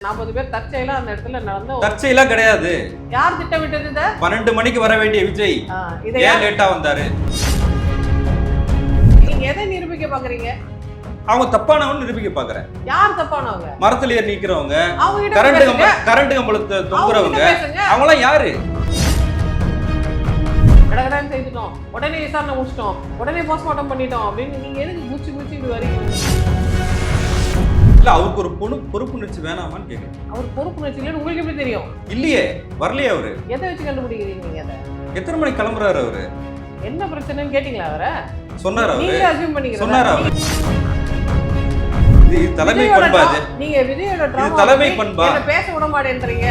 40 பேர் தற்செயலா அந்த இடத்துல நடந்த தற்செயலாம் கிடையாது. யார் திட்டமிட்டது இத? 12 மணிக்கு வர வேண்டிய விஜய் இதை ஏன் லேட்டா வந்தாரு? நீங்க எதை நிரூபிக்க பாக்குறீங்க? அவங்க தப்பானவன்னு நிரூபிக்க பாக்குறேன். யார் தப்பானவங்க? மரத்துல ஏறி நிக்கிறவங்க, அவங்க கிட்ட கரண்ட் கம்பளத்தை தொங்குறவங்க, பேசுங்க. அவங்க எல்லாம் யாரு? கடகடான்னு செய்துட்டோம், உடனே விசாரணை முடிச்சிட்டோம், உடனே போஸ்ட்மார்ட்டம் பண்ணிட்டோம் அப்படின்னு நீங்க எதுக்கு குச்சி குச்சி இப்படி வரீங்க? இல்ல அவருக்கு ஒரு பொறுப்புணர்ச்சி வேணாமான்னு கேக்குறேன். அவர் பொறுப்புணர்ச்சி இல்லைன்னு உங்களுக்கு எப்படி தெரியும்? இல்லையே, வரலையே அவரு. எதை வச்சு கண்டுபிடிக்கிறீங்க நீங்க அதை? எத்தனை மணிக்கு கிளம்புறாரு அவரு? என்ன பிரச்சனைன்னு கேட்டீங்களா அவரை? சொன்னாரு அவரு. நீங்க அசியூம் பண்ணிக்கிறீங்க. சொன்னாரு அவரு. இது தலைமை பண்பா இது. நீங்க விஜயோட இது தலைமை பண்பா. என்ன பேச விட மாட்டேன்றீங்க.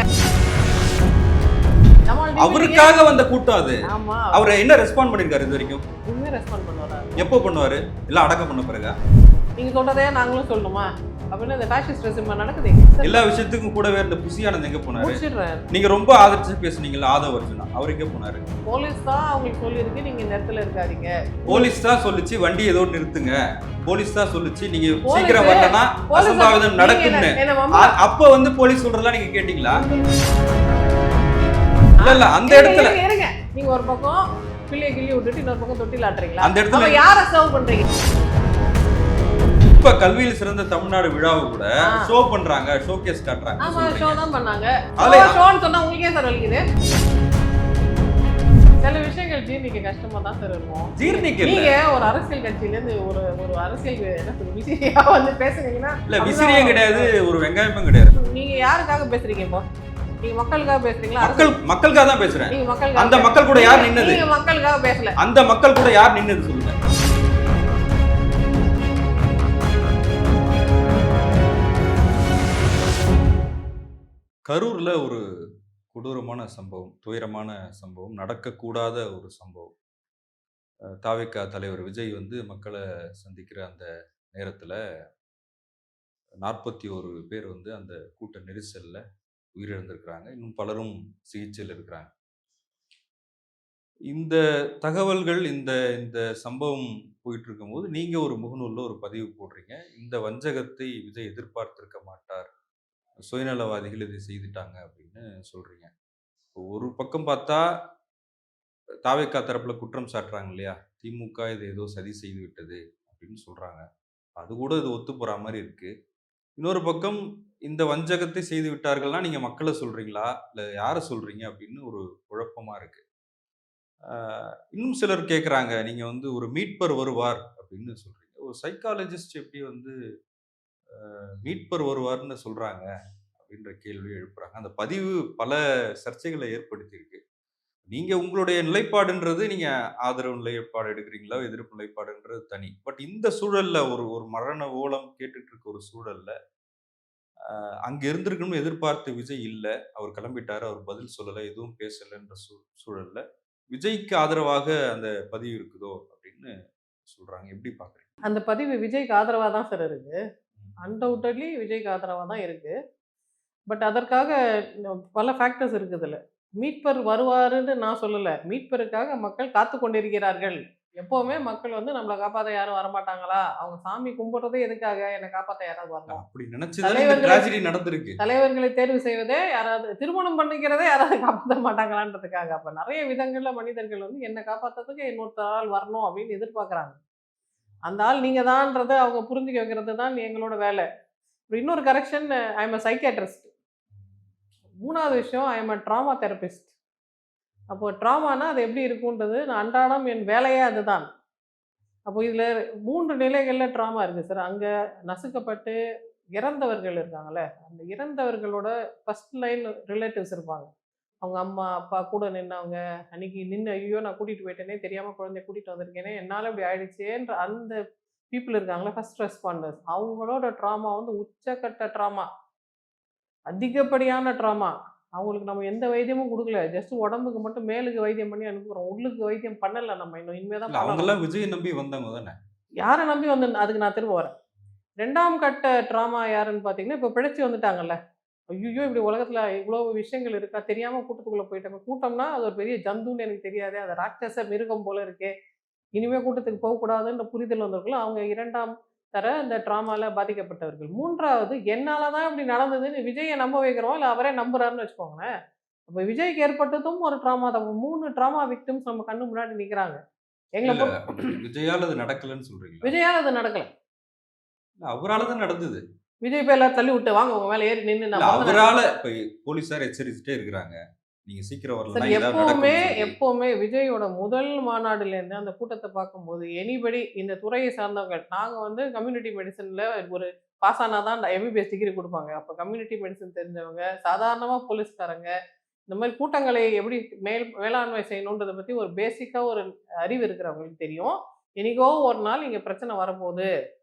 அவருக்காக வந்த கூட்டம் அது. ஆமா. அவர் என்ன ரெஸ்பாண்ட் பண்ணிருக்காரு இது வரைக்கும்? இன்னும் ரெஸ்பாண்ட் பண்ணுவாரா? எப்போ பண்ணுவாரு? எல்லாம் அடக்கம் பண்ண பிறகு. நீங்க சொல்றதே நாங்களும் சொல்லணுமா? அப்படின்னு இந்த ஃபேஷிஸ்ட் ரெசிம் நடக்குது. எல்லா விஷயத்துக்கும் கூடவே இருந்த புசியானது எங்க போனாரு? முடிச்சிடுறேன். நீங்க ரொம்ப ஆதரிச்சு பேசுனீங்கல்ல ஆதவ அர்ஜுனா, அவர் எங்க போனாரு? போலீஸ் தான் அவங்களுக்கு சொல்லியிருக்கு நீங்க இந்த இடத்துல இருக்காதீங்க. போலீஸ் தான் சொல்லிச்சு வண்டி ஏதோ நிறுத்துங்க. போலீஸ் தான் சொல்லிச்சு நீங்க சீக்கிரம் வரலனா அசம்பாவிதம் நடக்கும்னு. அப்ப வந்து போலீஸ் சொல்றதெல்லாம் நீங்க கேட்டீங்களா? இல்ல அந்த இடத்துல இருங்க. நீங்க ஒரு பக்கம் பிள்ளைய கிள்ளி விட்டுட்டு இன்னொரு பக்கம் தொட்டில் ஆட்டுறீங்களா? அந்த இடத்துல யாரை சர்வ் பண்றீங்க? இப்ப கல்வியில் சிறந்த தமிழ்நாடு விழாவை கூட ஷோ பண்றாங்க, ஷோகேஸ் காட்டுறாங்க. ஆமா, ஷோ தான் பண்ணாங்க. அதுல ஷோன்னு சொன்னா உங்களுக்கே சார் வலிக்குது. சில விஷயங்கள் ஜீர்ணிக்க கஷ்டமா தான் சார் இருக்கும். ஜீர்ணிக்க நீங்க ஒரு அரசியல் கட்சியில இருந்து ஒரு அரசியல் என்ன சொல்றது விசிறியா வந்து பேசுனீங்கன்னா இல்ல விசிறியும் கிடையாது, ஒரு வெங்காயமும் கிடையாது. நீங்க யாருக்காக பேசுறீங்க இப்போ? நீங்க மக்களுக்காக பேசுறீங்களா? மக்களுக்காக தான் பேசுறேன். நீங்க மக்களுக்காக. அந்த மக்கள் கூட யார் நின்னது? நீங்க மக்களுக்காக பேசல. அந்த மக்கள் கூட யார் நின்னது சொல்லுங்க. கரூர்ல ஒரு கொடூரமான சம்பவம், துயரமான சம்பவம், நடக்கக்கூடாத ஒரு சம்பவம். தாவேகா தலைவர் விஜய் வந்து மக்களை சந்திக்கிற அந்த நேரத்துல 41 பேர் வந்து அந்த கூட்ட நெரிசல்ல உயிரிழந்திருக்கிறாங்க. இன்னும் பலரும் சிகிச்சையில் இருக்கிறாங்க. இந்த தகவல்கள் இந்த இந்த சம்பவம் போயிட்டு இருக்கும்போது நீங்க ஒரு முகநூல்ல ஒரு பதிவு போடுறீங்க. இந்த வஞ்சகத்தை விஜய் எதிர்பார்த்திருக்க மாட்டார், சுயநலவாதிகள் இதை செய்துட்டாங்க அப்படின்னு சொல்றீங்க. ஒரு பக்கம் பார்த்தா தாவேகா தரப்புல குற்றம் சாட்டுறாங்க இல்லையா, திமுக இது ஏதோ சதி செய்து விட்டது அப்படின்னு சொல்றாங்க. அது கூட இது ஒத்து போற மாதிரி இருக்கு. இன்னொரு பக்கம் இந்த வஞ்சகத்தை செய்து விட்டார்கள்னா நீங்க மக்களை சொல்றீங்களா இல்ல யாரை சொல்றீங்க அப்படின்னு ஒரு குழப்பமா இருக்கு. இன்னும் சிலர் கேட்குறாங்க, நீங்க வந்து ஒரு மீட்பர் வருவார் அப்படின்னு சொல்றீங்க. ஒரு சைக்காலஜிஸ்ட் எப்படி வந்து மீட்பர் வருவார்னு சொல்றாங்க அப்படின்ற கேள்வி எழுப்புறாங்க. அந்த பதிவு பல சர்ச்சைகளை ஏற்படுத்தியிருக்கு. நீங்க உங்களுடைய நிலைப்பாடுன்றது நீங்க ஆதரவு நிலைப்பாடு எடுக்கிறீங்களா, எதிர்ப்பு நிலைப்பாடுன்றது தனி. பட் இந்த சூழல்ல ஒரு ஒரு மரண ஓலம் கேட்டுட்டு இருக்க ஒரு சூழல்ல அங்க இருந்திருக்கணும்னு எதிர்பார்த்த விஜய் இல்ல. அவர் கிளம்பிட்டாரு, அவர் பதில் சொல்லல, எதுவும் பேசலன்ற சூழல்ல விஜய்க்கு ஆதரவாக அந்த பதிவு இருக்குதோ அப்படின்னு சொல்றாங்க. எப்படி பாக்குறீங்க? அந்த பதிவு விஜய்க்கு ஆதரவா தான் சார் இருக்கு. அன்டவுட்டட்லி விஜய்க்கு ஆதரவா தான் இருக்கு. பட் அதற்காக பல ஃபேக்டர்ஸ் இருக்குதுல்ல. மீட்பர் வருவாருன்னு நான் சொல்லல. மீட்பருக்காக மக்கள் காத்து கொண்டிருக்கிறார்கள். எப்பவுமே மக்கள் வந்து நம்மளை காப்பாற்ற யாரும் வரமாட்டாங்களா? அவங்க சாமி கும்பிடுறதே எதுக்காக? என்னை காப்பாற்ற யாராவது வரணும். அப்படி நினைச்சுதான் ட்ராஜடி நடந்திருக்கு. தலைவர்களை தேர்வு செய்வதே யாராவது, திருமணம் பண்ணிக்கிறதே யாராவது காப்பாற்ற மாட்டாங்களான்றதுக்காக. அப்ப நிறைய விதங்கள்ல மனிதர்கள் வந்து என்னை காப்பாற்றுறதுக்கு இன்னொருத்தர் ஆள் வரணும் அப்படின்னு எதிர்பார்க்குறாங்க. அந்த ஆள் நீங்க தான்றதை அவங்க புரிஞ்சுக்க வைக்கிறது தான் எங்களோட வேலை. இன்னொரு correction, I am a psychiatrist. 3வது விஷயம், I am a drama therapist. அப்போ ட்ராமானா அது எப்படி இருக்குன்றது நான் அன்றாடம் என் வேலையே அதுதான். அப்போ இதில் 3 நிலைகளில் ட்ராமா இருக்குது சார். அங்கே நசுக்கப்பட்டு இறந்தவர்கள் இருக்காங்கல்ல, அந்த இறந்தவர்களோட ஃபர்ஸ்ட் லைன் ரிலேட்டிவ்ஸ் இருப்பாங்க. அவங்க அம்மா அப்பா கூட நின்னவங்க, அன்னைக்கு நின்று ஐயோ நான் கூட்டிகிட்டு போயிட்டேனே, தெரியாமல் குழந்தைய கூட்டிகிட்டு வந்திருக்கேனே, என்னால் இப்படி ஆயிடுச்சேன்ற அந்த பீப்புள் இருக்காங்களே, ஃபர்ஸ்ட் ரெஸ்பாண்டர்ஸ். அவங்களோட ட்ராமா வந்து உச்சக்கட்ட ட்ராமா, அதிகப்படியான ட்ராமா. அவங்களுக்கு நம்ம எந்த வைத்தியமும் கொடுக்கல, ஜஸ்ட் உடம்புக்கு மட்டும் மேலுக்கு வைத்தியம் பண்ணி அனுப்புகிறோம். உள்ளுக்கு வைத்தியம் பண்ணலை நம்ம இன்னும். இனிமேல் தான் அவங்க எல்லாம் விஜய் நம்பி வந்தவங்க தானே. யாரை நம்பி வந்து, அதுக்கு நான் திரும்ப வரேன். 2ஆம் கட்ட ட்ராமா யாருன்னு பார்த்தீங்கன்னா, இப்போ பிழைச்சி வந்துட்டாங்கல்ல. ஐயோ இப்படி உலகத்தில் இவ்வளோ விஷயங்கள் இருக்கா, தெரியாமல் கூட்டத்துக்குள்ளே போயிட்டாங்க. கூட்டம்னா அது ஒரு பெரிய ஜந்துன்னு எனக்கு தெரியாது, அது ராட்சச மிருகம் போல இருக்கே, இனிமேல் கூட்டத்துக்கு போகக்கூடாதுன்ற புரிதல் வந்திருக்குல்ல. அவங்க 2ஆம் தர இந்த ட்ராமால பாதிக்கப்பட்டவர்கள். 3வது என்னால தான் இப்படி நடந்ததுன்னு விஜய நம்ப வைக்கிறோம். இல்ல அவரே நம்புறாருன்னு வச்சுக்கோங்களேன். அப்ப விஜய்க்கு ஏற்பட்டதும் ஒரு ட்ராமா தான். 3 ட்ராமா விக்டிம்ஸ் நம்ம கண்ணு முன்னாடி நிக்கிறாங்க. எங்கள இல்ல பொறுத்த விஜயால அது நடக்கலன்னு சொல்றீங்களா? விஜயால அது நடக்கல. இல்ல அவரால தான் நடந்தது. விஜய் போய் எல்லாரும் தள்ளி விட்டு வாங்க உங்க மேல ஏறி நின்னு இல்ல நான் பிறந்த நாள் அவரால இப்ப போலீஸார் எச்சரிச்சுட்டே இருக்கிறாங்க. நீங்க சீக்கிரம் சார் வரலன்னா ஏதாவது எப்பவுமே நடக்கும்னு சொல்லி. எப்பவுமே விஜயோட முதல் மாநாடுலேருந்து அந்த கூட்டத்த பார்க்கும்போது, எனிபடி இந்த துறையை சார்ந்தவங்க நாங்க வந்து கம்யூனிட்டி மெடிசின்ல ஒரு பாஸ் ஆனா தான் எம்பிபிஎஸ் டிகிரி குடுப்பாங்க. அப்ப கம்யூனிட்டி மெடிசின் தெரிஞ்சவங்க, சாதாரணமா போலீஸ்காரங்க, இந்த மாரி கூட்டங்களை எப்படி மேலாண்மை செய்யணுன்றத பத்தி ஒரு பேசிக்கா ஒரு அறிவு இருக்கிறவங்களுக்கு தெரியும். என்னைக்கோ ஒரு நாள் இங்க பிரச்சனை வரப்போகுது.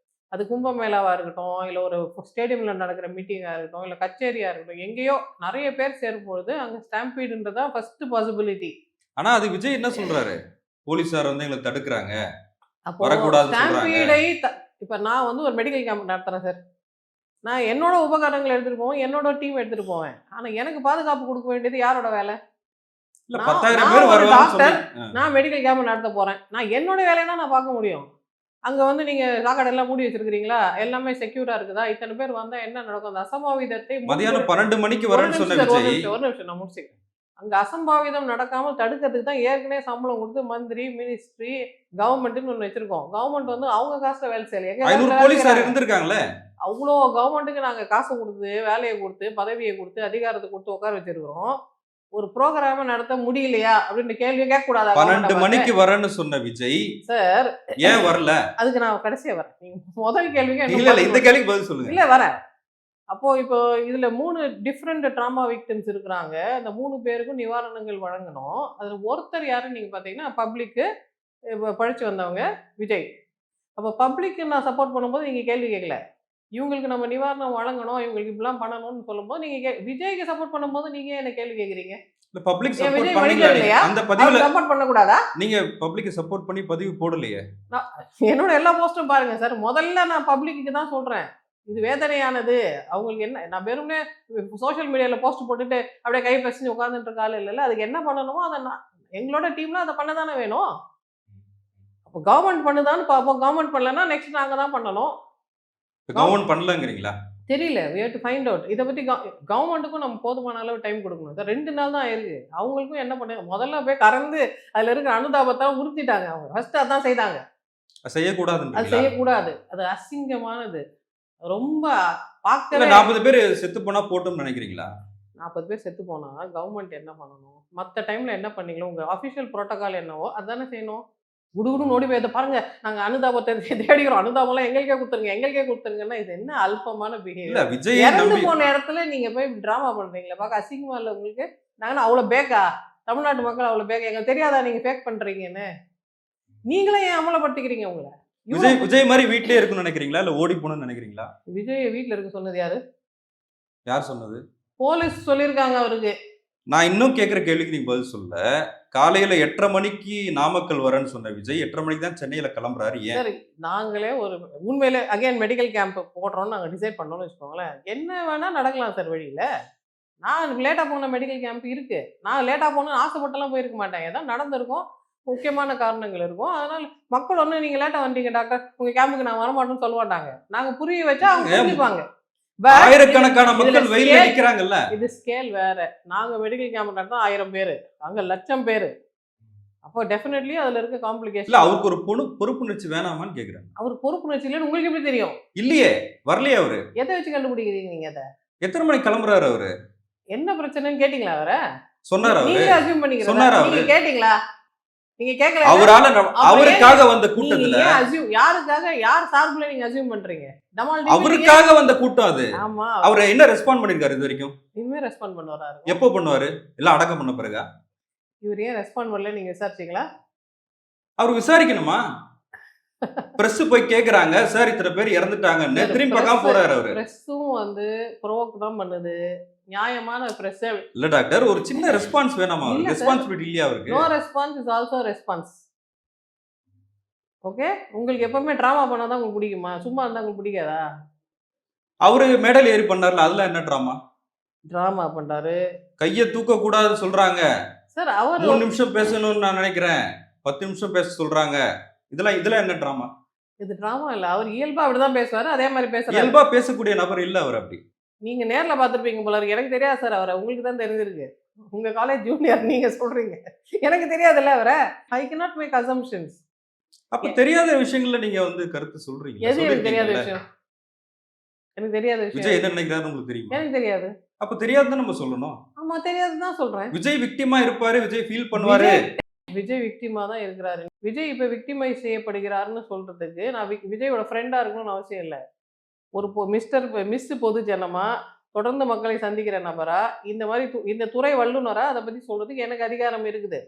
அது கும்பமேளாவா இருக்கட்டும், இல்ல ஒரு ஸ்டேடியம்ல நடக்கிற மீட்டிங்கா இருக்கட்டும், இல்ல கச்சேரியா இருக்கட்டும், எங்கேயோ நெறைய பேர் சேரும்பொழுது அங்க ஸ்டாம்பீடுன்றது தான் ஃபர்ஸ்ட் பாசிபிலிட்டி. ஆனா அது விஜய் என்ன சொல்றாரு? போலீஸார் வந்து எங்கள தடுக்குறாங்க. அப்போ வரக்கூடாதுன்னு சொல்றாங்க. ஸ்டாம்பீடை இப்ப நான் வந்து ஒரு மெடிக்கல் கேம்ப் நடத்துறேன் சார். நான் என்னோட உபகரணங்கள் எடுத்துட்டு போவேன். என்னோட டீம் எடுத்துட்டு போவேன். ஆனா எனக்கு பாதுகாப்பு குடுக்க வேண்டியது யாரோட வேலை? இல்ல நான் 10,000 நான் பேர் ஒரு வருவாங்கன்னு சொல்லி டாக்டர். நான் மெடிக்கல் கேம்ப் நடத்த போறேன். நான் என்னோட வேலைய தான் நான் பார்க்க முடியும். அங்க வந்து நீங்க சாக்கடை எல்லாம் மூடி வச்சிருக்கிறீங்களா? எல்லாமே செக்யூரா இருக்குதா? இத்தன பேர் வந்தா என்ன நடக்கும்? அந்த அசம்பாவிதத்தை மதியானம் 12 மணிக்கு ஒரு வரேன்னு சொன்ன நிமிஷம் சார், ஒரு விஜய், நிமிஷம், ஒரு நிமிஷம் நான் முடிச்சுக்கிறேன். அங்க அசம்பாவிதம் நடக்காம தடுக்கிறதுக்கு தான் ஏற்கனவே சம்பளம் குடுத்து மந்திரி, மினிஸ்ட்ரி, கவர்மெண்ட்ன்னு ஒண்ணு வச்சிருக்கோம். கவர்மெண்ட் வந்து அவங்க காசுல வேலை செய்யல. எங்க 500 காசுல வேலை போலீஸார் செய்றாங்க. இருந்திருக்காங்களே. அவ்ளோ கவர்மெண்ட்டுக்கு நாங்க காச குடுத்து, வேலைய குடுத்து, பதவிய குடுத்து, அதிகாரத்த குடுத்து உட்கார வச்சிருக்கிறோம். ஒரு புரோகிராம நடத்த முடியலையா? அப்படின்ற கேள்விய கேட்கக்கூடாதா கவர்மெண்ட்ட 12 பார்த்து? மணிக்கு வரேன்னு சொன்ன விஜய் சார், ஏன் வரல? அதுக்கு நான் கடைசியா வரேன். நீங்க முதல் கேள்விக்கு இல்ல இன்னும் இல்ல இந்த 10 கேள்விக்கு பதில் சொல்லுங்க. இல்ல வரேன். அப்போ இப்போ இதுல 3 டிஃபரெண்ட் ட்ராமா விக்டிம்ஸ் இருக்கிறாங்க. அந்த 3 பேருக்கும் நிவாரணங்கள் வழங்கணும். அதுல ஒருத்தர் யாருன்னு நீங்க பார்த்தீங்கன்னா, பப்ளிக்கு பழிச்சு வந்தவங்க விஜய். அப்போ பப்ளிக்கு நான் சப்போர்ட் பண்ணும்போது நீங்க கேள்வி கேட்கல. இவங்களுக்கு நம்ம நிவாரணம் வழங்கணும், இவங்களுக்கு இப்படிலாம் பண்ணணும்னு சொல்லும்போது நீங்க விஜய்க்கு சப்போர்ட் பண்ணும்போது நீங்க ஏன் என்ன கேள்வி கேட்குறீங்க? இல்ல பப்ளிக் ஏன் சப்போர்ட் விஜய் பண்ணீங்களா மனிதர் நீங்க? இல்லையா? அந்த அவர் பதிவுல சப்போர்ட் பண்ணக்கூடாதா? நீங்க பப்ளிக்க சப்போர்ட் பண்ணி பதிவு போடலையே. நான் என்னோட எல்லா போஸ்ட்டும் பாருங்க சார். முதல்ல நான் பப்ளிக்குக்கு தான் சொல்றேன். இது வேதனையானது. அவங்களுக்கு என்ன நான் வெறுமனே சோசியல் மீடியால போஸ்ட் போட்டுட்டு அப்படியே கை பெசஞ்சு உட்கார்ந்துட்டு இருக்க ஆள் இல்லல்ல. அதுக்கு என்ன பண்ணணுமோ அத எங்களோட டீம்ல அத பண்ண தானே வேணும். அப்ப கவர்ன்மெண்ட் பண்ணுதான்னு பார்ப்போம். கவர்ன்மெண்ட் பண்ணலன்னா நெக்ஸ்ட் நாங்க தான் பண்ணணும். கவர்மெண்ட் பண்ணலங்கிறீங்களா? தெரியல. We have to find out. இத பத்தி கவர்ன்மெண்ட்டுக்கும் நம்ம போதுமான அளவு டைம் குடுக்கணும். சார் 2 நாள் தான் ஆயிருக்கு. அவங்களுக்கும் என்ன பண்ண முதல்ல போய் கறந்து அதுல இருக்கிற அனுதாபத்த உறுத்திட்டாங்க அவங்க. ஃபர்ஸ்ட் அதான் செய்தாங்க. அது செய்யக்கூடாதுன்றீங்களா? செய்யக்கூடாது. அது அசிங்கமானது. ரொம்ப இல்ல பார்க்கவே 40 பேர் செத்து போனா போட்டும்னு நினைக்கிறீங்களா? 40 பேர் செத்து போனா கவர்ன்மெண்ட் என்ன பண்ணணும்? மத்த டைம்ல என்ன பண்ணீங்களோ, உங்க அஃபிஷியல் புரோட்டோகால் என்னவோ அதானே செய்யணும். குடுகுடுன்னு ஓடி போய் இத பாருங்க நாங்க அனுதாபத்த தேடிக்கிறோம். அனுதாபம்லாம் எங்களுக்கே குடுத்துருங்க, எங்களுக்கே குடுத்துருங்கன்னா இது என்ன அல்பமான இல்ல பிஹேவியர். விஜய் இறந்து நம்பி போன இடத்துல நீங்க போய் டிராமா பண்றீங்களே பார்க்க அசிங்கமா இல்ல உங்களுக்கு? நாங்கன்னா அவ்வளோ பேக்கா? தமிழ்நாட்டு மக்கள் அவ்வளோ பேக்கா? எங்களுக்கு தெரியாதா நீங்க ஃபேக் பண்றீங்கன்னு? நீங்களே ஏன் அமலப்படுத்திக்கிறீங்க உங்கள? இவ்ளோ விஜய் மாரி வீட்லயே இருக்கும்னு நினைக்கிறீங்களா? இல்ல ஓடி போணும்னு நினைக்கிறீங்களா? விஜய வீட்ல இருக்க சொன்னது யாரு? யார் சொன்னது? போலீஸ் சொல்லியிருக்காங்க அவருக்கு. நான் இன்னும் கேட்கிற கேள்விக்கு நீங்க பதில் சொல்லல. காலையில 8:30 மணிக்கு நாமக்கல் வரேன்னு சொன்ன விஜய் 8:30 மணிக்கு தான் சென்னையில கிளம்புறாரு. ஏன்? சரி, நாங்களே ஒரு உண்மையிலே அகைன் மெடிக்கல் கேம்ப் போடுறோம்னு நாங்க டிசைட் பண்ணோம்னு வச்சுக்கோங்களேன். என்ன வேணா நடக்கலாம் சார் வழியில. நான் லேட்டா போன மெடிக்கல் கேம்ப் இருக்கு. நான் லேட்டா போகணும்னு ஆசைப்பட்டுலாம் போயிருக்க மாட்டேன். ஏதோ நடந்திருக்கும். முக்கியமான காரணங்கள் இருக்கும். அதனால மக்கள் ஒண்ணும் நீங்க லேட்டா வந்துட்டீங்க டாக்டர். உங்க கேம்புக்கு நான் வரமாட்டேன்னு சொல்ல மாட்டாங்க. நாங்க புரிய வச்சா அவங்க புரிஞ்சுப்பாங்க. பட் ஆயிரக்கணக்கான இதுல மக்கள் வெயில்ல ஸ்கேல் நிக்கிறாங்கல்ல. இது ஸ்கேல் வேற. நாங்க மெடிக்கல் கேம்ப் நடத்தினா 1000 பேரு. அங்க லட்சம் பேரு. அப்போ டெஃபினெட்லி அதுல இருக்க இல்ல காம்ப்ளிகேஷன். அவருக்கு ஒரு பொறுப்புணர்ச்சி வேணாமான்னு கேக்குறேன். அவருக்கு பொறுப்புணர்ச்சி இல்லைன்னு உங்களுக்கு எப்படி தெரியும்? இல்லையே, வரலையே அவரு. எத வச்சு கண்டுபிடிக்கிறீங்க நீங்க அத? எத்தனை மணிக்கு கிளம்புறாரு அவரு? என்ன பிரச்சனைன்னு கேட்டீங்களா அவர? சொன்னாரு அவரு? நீங்களே அஸ்யூம் பண்ணிக்கிறதா? சொன்னாரா அவரு? நீங்க கேட்டீங்களா? நீங்க கேட்கல. அவரால அப்புறம் ஏன் அவருக்காக வந்த நீங்க கூட்டத்துல ஏன் அஸ்யூம் யாருக்காக யார் சார்புல நீங்க அஸ்யூம் பண்றீங்க? டமால் டிமில் நீங்க அவருக்காக வந்த கூட்டம் அது. ஆமா. அவர் என்ன ரெஸ்பாண்ட் பண்ணிருக்காரு இது வரைக்கும்? இனிமே ரெஸ்பாண்ட் பண்ணுவாரா இருக்கும். எப்போ பண்ணுவாரு? எல்லாம் அடக்கம் பண்ண பிறகா? இவர் ஏன் ரெஸ்பாண்ட் பண்ணல நீங்க விசாரிச்சீங்களா? அவர் விசாரிக்கணுமா? பிரஸ் போய் கேக்குறாங்க, சார் இத்தனை பேர் இறந்துட்டாங்கன்னு. திரும்பி பார்க்காம போறாரு அவரு. பிரஸ்ஸும் வந்து ப்ரோவோக் தான் பண்ணுது. நியாயமான பிரஸ். இல்ல டாக்டர், ஒரு சின்ன ரெஸ்பான்ஸ் வேணாமா? இல்ல சார். ரெஸ்பான்சிபிலிட்டி இல்லையா அவருக்கு? No response is also response. Okay? உங்களுக்கு எப்பவுமே டிராமா பண்ணா தான் உங்களுக்கு பிடிக்குமா? சும்மா இருந்தா உங்களுக்கு பிடிக்காதா? அவரு மேடையில ஏறி பண்ணார்ல, அதெல்லாம் என்ன ட்ராமா? டிராமா பண்றாரு. கைய தூக்க கூடாதுன்னு சொல்றாங்க. சார் அவர் 3 நிமிஷம் பேசணும்னு நான் நினைக்கிறேன். 10 நிமிஷம் பேச சொல்றாங்க. இதெல்லாம் என்ன ட்ராமா? இது டிராமா இல்ல. அவர் இயல்பா அப்படிதான் பேசுவாரு. அதே மாதிரி பேசுறாரு. இயல்பா பேசக்கூடிய நபர் இல்ல அவர் அப்படி. நீங்க நேர்ல பார்த்திருப்பீங்க போல இருக்கு. எனக்கு தெரியாது சார் அவர. உங்களுக்கு தான் தெரிஞ்சிருக்கு. உங்க காலேஜ் ஜூனியர் நீங்க சொல்றீங்க. எனக்கு தெரியாதுல்ல அவர. I cannot make assumptions. அப்ப தெரியாத விஷயங்கள்ல நீங்க வந்து கருத்து சொல்றீங்க. எது எனக்கு தெரியாத சொல்லிருக்கீங்கல்ல. விஷயம்? எனக்கு தெரியாத விஷயம் விஜய் எது? என்ன நினைக்கிறாருன்னு உங்களுக்கு தெரியுமா? எனக்கு தெரியாது. அப்ப தெரியாதுன்னு நம்ம சொல்லணும். ஆமா தெரியாதுன்னு தான் சொல்றேன். விஜய் விக்டிமா இருப்பாரு, விஜய் ஃபீல் பண்ணுவாரு. விஜய் விக்டிமா தான் இருக்கிறாரு. விஜய் இப்ப விக்டிமைஸ் செய்யப்படுகிறாருன்னு சொல்றதுக்கு நான் விஜயோட ஃப்ரெண்டா இருக்கணும்னு அவசியம் இல்ல. ஒரு மிஸ் பொது ஜனமா தொடர்ந்து மக்களை சந்திக்கிற நபரா இந்த மாதிரி இந்த துறை வல்லுனரா அதை பத்தி சொல்றதுக்கு எனக்கு அதிகாரம் இருக்குது.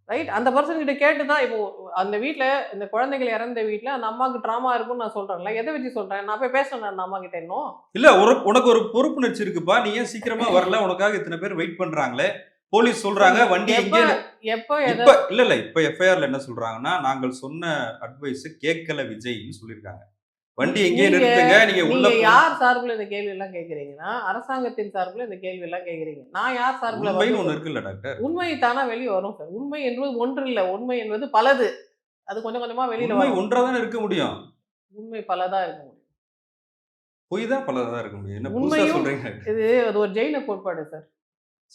ரைட்? அந்த பர்சன் கிட்ட கேட்டு தான் இப்போ அந்த வீட்ல இந்த குழந்தைகள் இறந்த வீட்ல அந்த அம்மாவுக்கு ட்ராமா இருக்கும்னு நான் சொல்றேன்ல. எதை வச்சு சொல்றேன்? நான் போய் பேசணும் அந்த அம்மா கிட்ட இன்னும். இல்ல உனக்கு ஒரு பொறுப்புணர்ச்சி இருக்குப்பா. நீ ஏன் சீக்கிரமா வரல? உனக்காக இத்தனை பேர் வெயிட் பண்றாங்களே. போலீஸ் சொல்றாங்க வண்டி எப்ப எங்கே எப்ப எதை இப்ப இல்ல இப்ப எஃப்ஐஆர்ல என்ன சொல்றாங்கன்னா, நாங்கள் சொன்ன அட்வைஸ் கேட்கல விஜய்ன்னு சொல்லிருக்காங்க. வண்டி எங்கே நீங்க நிறுத்துங்க, நீங்க உள்ள நீங்க யார் சார்புல இந்த கேள்வி எல்லாம் கேக்குறீங்கன்னா அரசாங்கத்தின் சார்புல இந்த கேள்வி எல்லாம் கேக்குறீங்க. நான் யார் சார்புல உண்மைன்னு ஒண்ணு இருக்குல்ல டாக்டர். உண்மை தானா வெளியே வரும் சார். உண்மை என்பது ஒன்று இல்ல. உண்மை என்பது பலது. அது கொஞ்சம் கொஞ்சமா வெளியில உண்மை வரும். ஒன்றா தானே இருக்க முடியும். உண்மை பலதா இருக்க முடியும். பொய் தான் பலதா இருக்க முடியும். என்ன புதுசா உண்மையும் சொல்றீங்க? அது ஒரு ஜெயின கோட்பாடு சார்.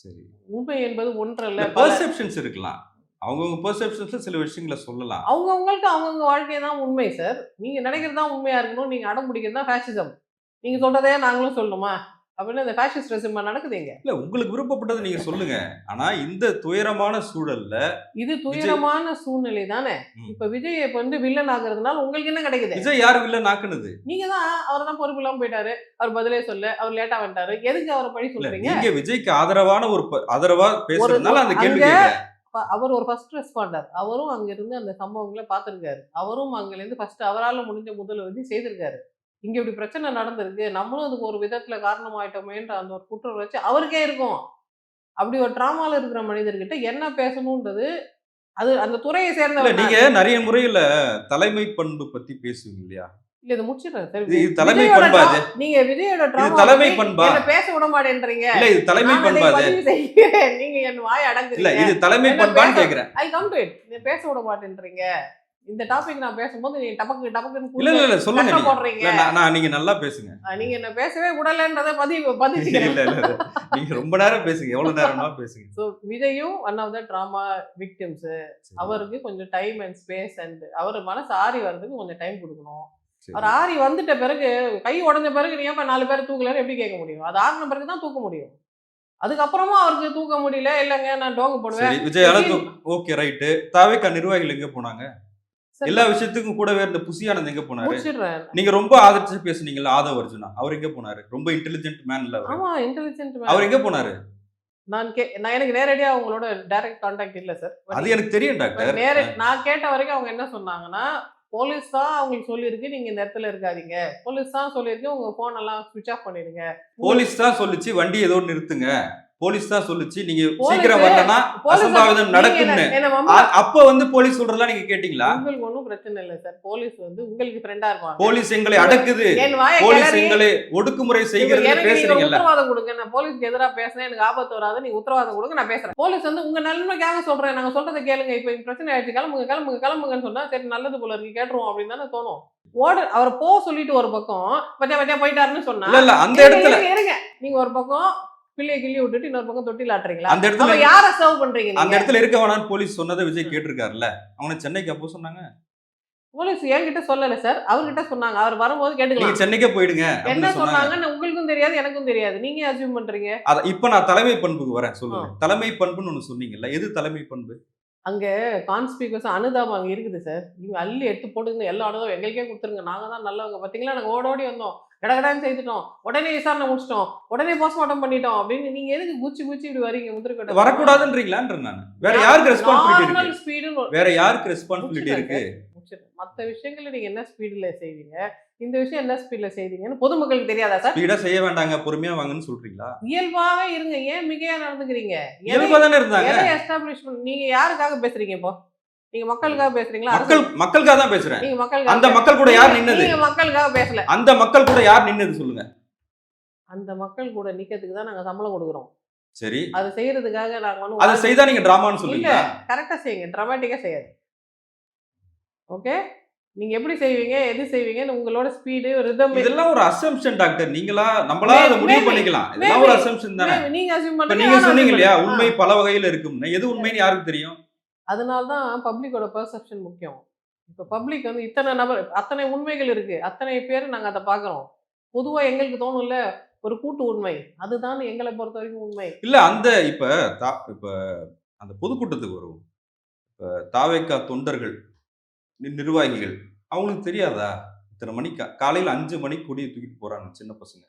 சரி. உண்மை என்பது ஒன்றல்ல பல. பெர்செப்ஷன்ஸ் இருக்கலாம். அவங்கவங்க பெர்செப்ஷன்ஸ்ல சில விஷயங்களை சொல்லலாம். அவங்கவங்களுக்கு அவங்கவங்க வாழ்க்கை தான் உண்மை சார். நீங்க நினைக்கிறது தான் உண்மையா இருக்கணும். நீங்க அடம் பிடிக்கிறது தான் ஃபேஷிசம். நீங்க சொல்றதே நாங்களும் சொல்லணுமா? அப்படின்னு இந்த ஃபேஷிஸ்ட் ரெசிமா நடக்குதுங்க. இல்ல உங்களுக்கு விருப்பப்பட்டதை நீங்க சொல்லுங்க. ஆனா இந்த துயரமான சூழல்ல இது துயரமான சூழ்நிலை தானே. ம். இப்ப விஜய் இப்ப வந்து வில்லன் ஆகுறதுனால உங்களுக்கு என்ன கிடைக்குது? விஜய் யார் வில்லன் ஆக்குனது? நீங்க தான் அவர் தான் பொறுப்பு இல்லாம போயிட்டாரு. அவர் பதிலே சொல்ல. அவர் லேட்டா வந்துட்டாரு. எதுக்கு அவரை பழி இல்ல சொல்றீங்க? நீங்க விஜய்க்கு ஆதரவான ஆதரவா பேசுறதுனால அந்த கேள்வி அங்க கேட்கிறேன். அவர் ஒரு ஃபர்ஸ்ட் ரெஸ்பாண்டர். அவரும் அங்க இருந்து அந்த சம்பவங்களை பார்த்திருக்காரு. அவரும் அங்க இருந்து ஃபர்ஸ்ட் அவரால முடிஞ்ச முதலுதவி செய்திருக்காரு. இங்க இப்படி பிரச்சனை நடந்திருக்கு. நம்மளும் அதுக்கு ஒரு விதத்துல காரணமாயிட்டோமேன்ற அந்த ஒரு குற்ற உணர்ச்சி அவருக்கே இருக்கும். அப்படி ஒரு ட்ராமால இருக்கிற மனிதர்கிட்ட என்ன பேசணும்ன்றது அது அந்த துறையை இல்ல சேர்ந்தவர் நீங்க நான். நிறைய முறையில தலைமை பண்பு பத்தி பேசுவீங்க இல்லையா? இல்ல இதை முடிச்சிடுறேன் சார். இது தலைமை விஜயோட பண்பா அது? நீங்க விஜயோட இது ட்ராமா தலைமை பண்பா? என்ன பேச விட மாட்டேன்றீங்க. இல்ல இது தலைமை நான் அதை பண்பா அது? பதிவு செய்கிறேன். நீங்க என் வாய் இல்ல அடங்குறீங்க. இது தலைமை என்ன பண்பான்னு பேச கேக்குறேன். I come to it. நீ பேச விட மாட்டேன்றீங்க. இந்த டாபிக் நான் பேசும்போது நீ டபக்கு டபக்குன்னு இல்ல இல்ல இல்ல சொல்லுங்க கஷ்டம் நீங்க. போடுறீங்க. இல்ல நீங்க நல்லா பேசுங்க. நீங்க என்ன பேசவே விடலன்றதை இல்ல பதிச்சுக்கிறேன். இல்ல இல்ல. நீங்க ரொம்ப நேரம் பேசுங்க. எவ்வளவு நேரம்னா பேசுங்க. ஸோ விஜயும் one of the trauma victims. சரி, அவருக்கு கொஞ்சம் டைம் அண்ட் ஸ்பேஸ் அண்ட் அவர் மனசு ஆறி வர்றதுக்கு கொஞ்சம் டைம் கொடுக்கணும். சரி. அவர் ஆறி வந்துட்ட பிறகு கை உடைஞ்ச பிறகு நீ ஏன் 4 பேர் தூக்கலன்னு எப்படி கேட்க முடியும்? அது ஆறின பிறகு தான் தூக்க முடியும். அதுக்கப்புறமா அவருக்கு தூக்க முடியல. இல்லைங்க நான் டோங்க போடுவேன். சரி விஜய் ஓகே ரைட்டு. தாவேக்கா நிர்வாகிகள் எங்க போனாங்க? சரி, எல்லா விஷயத்துக்கும் கூடவே இருந்த புசியானந்த் எங்க போனாரு? முடிச்சிடுறேன். நீங்க ரொம்ப ஆதரிச்சு பேசுனீங்கல்ல ஆதவ் அர்ஜுனா. அவர் எங்க போனாரு? ரொம்ப இன்டெலிஜென்ட் மேன் இல்ல அவரு. ஆமா இன்டெலிஜென்ட் அவர் எங்க போனாரு? நான் எனக்கு நேரடியா அவங்களோட டைரக்ட் கான்டாக்ட் இல்ல சார். அது எனக்கு தெரியும் டாக்டர். நான் கேட்ட வரைக்கும் அவங்க என்ன சொன்னாங்கன்னா, போலீஸ் தான் அவங்களுக்கு சொல்லியிருக்கு நீங்க இந்த இடத்துல இருக்காதீங்க. போலீஸ் தான் சொல்லியிருக்கு உங்க போன் எல்லாம் ஸ்விட்ச் ஆஃப் பண்ணிடுங்க. போலீஸ் தான் சொல்லுச்சு வண்டி ஏதோ நிறுத்துங்க. போலீஸ் தான் சொல்லுச்சு நீங்க போலீஸ் சீக்கிரம் வரலனா அசம்பாவிதம் நீங்க நடக்கும்னு. என்ன மம்மா அப்ப வந்து போலீஸ் சொல்றதெல்லாம் நீங்க கேட்டீங்களா? உங்களுக்கு ஒண்ணும் பிரச்சனை இல்ல சார். போலீஸ் வந்து உங்களுக்கு ஃப்ரெண்டா இருப்பாங்க. போலீஸ் எங்களை அடக்குது, என் வாயை போலீஸ் கிளறி எங்களை ஒடுக்குமுறை செய்கிறது எனக்கு நீங்க பேசுறீங்கல்ல. உத்தரவாதம் கொடுங்க. நான் போலீஸ்க்கு எதிரா பேசினேன் எனக்கு ஆபத்து வராது. நீங்க உத்தரவாதம் கொடுங்க நான் பேசுறேன். போலீஸ் வந்து உங்க நன்மைக்காக சொல்றேன். நாங்க சொல்றதை கேளுங்க. இப்ப இந்த பிரச்சனை ஆயிடுச்சு. கிளம்புங்கன்னு சொன்னா சரி நல்லது போல இருக்கு கேட்டுருவோம் அப்படின்னு தானே தோணும். அவர் சொல்லிட்டு ஒரு பக்கம் பத்தியா போயிட்டாருன்னு சொன்னா இல்ல இல்ல அந்த இடத்துல இருங்க. நீங்க ஒரு பக்கம் பிள்ளைய கிள்ளி விட்டுட்டு இன்னொரு பக்கம் தொட்டில் ஆட்டுறீங்களா? அந்த இடத்துல அப்ப யாரை சர்வ் பண்றீங்க அந்த நீங்க? இடத்துல இருக்க வேணாம்னு போலீஸ் சொன்னதை விஜய் கேட்டிருக்காருல்ல. அவங்க சென்னைக்கு அப்போ சொன்னாங்க. போலீஸ் என்கிட்ட சொல்லல சார். அவர்கிட்ட சொன்னாங்க. அவர் வரும்போது நீங்க கேட்டுக்கலாம். சென்னைக்கே போயிடுங்க என்ன அப்படின்னு சொன்னாங்க. சொன்னாங்கன்னு உங்களுக்கும் தெரியாது எனக்கும் தெரியாது. நீங்க அசியூம் பண்றீங்க. இப்ப நான் தலைமை பண்புக்கு வரேன் சொல்லுங்க. தலைமை பண்புன்னு ஒண்ணு சொன்னீங்கல்ல. எது தலைமை பண்பு? அங்க கான்ஸ்பிகஸ் அனுதாபம் அங்க இருக்குது சார். நீங்க அள்ளி எடுத்து போடுங்க. எல்லா அனுதாபம் எங்களுக்கே கொடுத்துருங்க. நாங்க தான் நல்லவங்க. பாத்தீங்களா நாங்க ஓடி வந்தோம். கடகடான்னு செய்துட்டோம். உடனே விசாரணை முடிச்சிட்டோம். உடனே போஸ்ட்மார்ட்டம் பண்ணிட்டோம் அப்படின்னு நீங்க எதுக்கு குச்சி இப்படி வரீங்க? முதிர்கட்ட வரக்கூடாதுன்றீங்களான்ற நான். வேற யாருக்கு ரெஸ்பான்சிபிலிட்டி நார்மல் இருக்கு? ஸ்பீடு வேற யாருக்கு ரெஸ்பான்சிபிலிட்டி இருக்கு? மத்த விஷயங்களை நீங்க என்ன ஸ்பீடுல செய்வீங்க? இந்த விஷயம் என்ன ஸ்பீட்ல செய்வீங்கன்னு பொதுமக்களுக்கு தெரியாதா சார்? ஸ்பீடா செய்ய வேண்டாங்க, பொறுமையா வாங்கன்னு சொல்றீங்களா? இயல்பாவே இருங்க. ஏன் மிகையா நடந்துக்கிறீங்க? இயல்பா தானே இருந்தாங்க. எதை எஸ்டாப்ளிஷ்மெண்ட் நீங்க யாருக்காக பேசுறீங்க இப்போ? நீங்க மக்களுக்காக பேசுறீங்களா? மக்களுக்காக தான் பேசுறேன். நீங்க மக்களுக்காக அந்த மக்கள் கூட யார் நின்னது? நீங்க மக்களுக்காக பேசல. அந்த மக்கள் கூட யார் நின்னது சொல்லுங்க. அந்த மக்கள் கூட நிக்கிறதுக்கு தான் நாங்க சம்பளம் கொடுக்குறோம். சரி. அது செய்யறதுக்காக நாங்க அதை செய்தா நீங்க டிராமான்னு இல்ல சொல்றீங்களா? கரெக்டா செய்யுங்க. டிராமாட்டிக்கா செய்யாது. ஓகே நீங்க எப்படி செய்வீங்க, எது செய்வீங்கன்னு உங்களோட ஸ்பீடு, ரிதம் இதெல்லாம் ஒரு அசம்ப்ஷன் டாக்டர். நம்மளா அதை முடிவு மேபி பண்ணிக்கலாம். இதெல்லாம் மேபி ஒரு அசம்ப்ஷன் தானே. மேபி நீங்க அஸ்யூம் இப்ப பண்றீங்க, நீங்க நானும் சொன்னீங்க அஸ்யூம் இல்லையா, பண்றேன். உண்மை பல வகையில இருக்கும்னு. எது உண்மைன்னு யாருக்கு தெரியும்? அதனால தான் பப்ளிக்கோட பெர்செப்ஷன் முக்கியம். இப்ப பப்ளிக் வந்து இத்தனை நபர், அத்தனை உண்மைகள் இருக்கு. அத்தனை பேர் நாங்க அத பார்க்குறோம். பொதுவா எங்களுக்கு தோணும்ல, ஒரு கூட்டு உண்மை. அதுதான் எங்கள பொறுத்தவரைக்கும் உண்மை. இல்ல இப்ப அந்த பொதுக்கூட்டத்துக்கு வருவோம். தாவேக்கா தொண்டர்கள், நிர்வாகிகள் அவங்களுக்கு தெரியாதா? இத்தனை மணிக்கு காலையில 5 மணிக்கு கொடிய தூக்கிட்டு போறாங்க சின்ன பசங்க.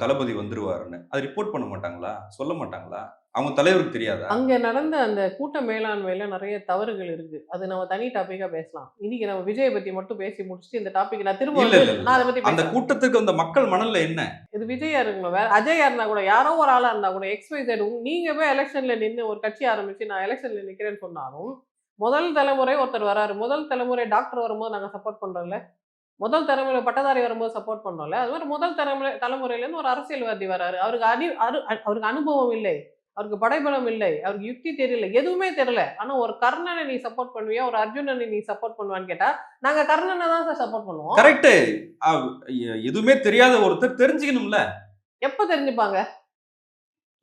தளபதி வந்துருவாருன்னு. அத ரிப்போர்ட் பண்ண மாட்டாங்களா? சொல்ல மாட்டாங்களா? அவங்க தலைவருக்கு தெரியாதா? அங்க நடந்த அந்த கூட்ட மேலாண்மையில நெறைய தவறுகள் இருக்கு. அது நம்ம தனி டாபிக்கா பேசலாம். இன்னைக்கு நம்ம விஜய பத்தி மட்டும் பேசி முடிச்சுட்டு இந்த டாபிக் நான் திரும்ப இல்ல, வந்து இல்ல, இல்ல. நான் அத பத்தி அந்த பேசுறேன். கூட்டத்துக்கு வந்த மக்கள் மனநிலை என்ன? இது விஜயா இருக்கணும். வேற அஜயா இருந்தா கூட, யாரோ ஒரு ஆளா இருந்தா கூட, XYZ நீங்க போய் எலக்ஷன்ல நின்னு ஒரு கட்சி ஆரம்பிச்சு நான் எலக்ஷன்ல நிக்கிறேன்னு சொன்னாலும், முதல் தலைமுறை ஒருத்தர் வராரு. முதல் தலைமுறை டாக்டர் வரும்போது நாங்க சப்போர்ட் பண்றோம்ல. முதல் தலைமுறை பட்டதாரி வரும்போது சப்போர்ட் பண்ணோம்ல. அது மாதிரி முதல் தலைமுறையிலேருந்து ஒரு அரசியல்வாதி வராரு. அவருக்கு அனுபவம் இல்லை. அவருக்கு படைபலம் இல்லை. அவருக்கு யுக்தி தெரியல. எதுவுமே தெரியல. ஆனா ஒரு கர்ணனை நீ சப்போர்ட் பண்ணுவியா? ஒரு அர்ஜுனனை நீ சப்போர்ட் பண்ணுவான்னு கேட்டா, நாங்க கர்ணனை தான் சார் சப்போர்ட் பண்ணுவோம். கரெக்ட். எதுவுமே தெரியாத ஒருத்தர் தெரிஞ்சுக்கணும்ல. எப்ப தெரிஞ்சுப்பாங்க?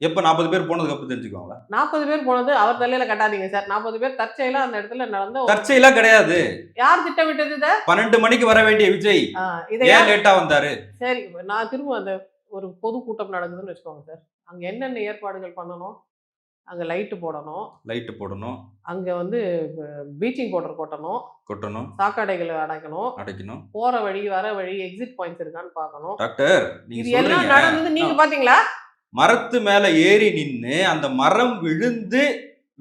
எப்ப 40 பேர் போனதுக்கு அப்புறம் தெரிஞ்சுக்குவாங்களா? 40 பேர் போனது அவர் தலையில கட்டாதீங்க சார். 40 பேர் தற்செயலா அந்த இடத்துல நடந்த தற்செயலா கிடையாது. யார் திட்டமிட்டது இத? 12 மணிக்கு வர வேண்டிய விஜய் இத ஏன் யார் லேட்டா வந்தாரு? சரி, நான் திரும்ப அந்த ஒரு பொது கூட்டம் நடக்குதுன்னு வச்சுக்கோங்க சார். அங்க என்னென்ன ஏற்பாடுகள் பண்ணணும்? அங்க லைட்டு போடணும். லைட் போடணும், அங்க வந்து ப்ளீச்சிங் பவுடர் கொட்டணும். கொட்டணும், சாக்கடைகள அடைக்கணும். அடைக்கணும். போற வழி, வர வழி, எக்ஸிட் பாயிண்ட்ஸ் இருக்கான்னு பார்க்கணும். டாக்டர், நீங்க இது எல்லாம் சொல்றீங்க நடந்தது நீங்க பாத்தீங்களா? மரத்து மேல ஏறி நின்னு அந்த மரம் விழுந்து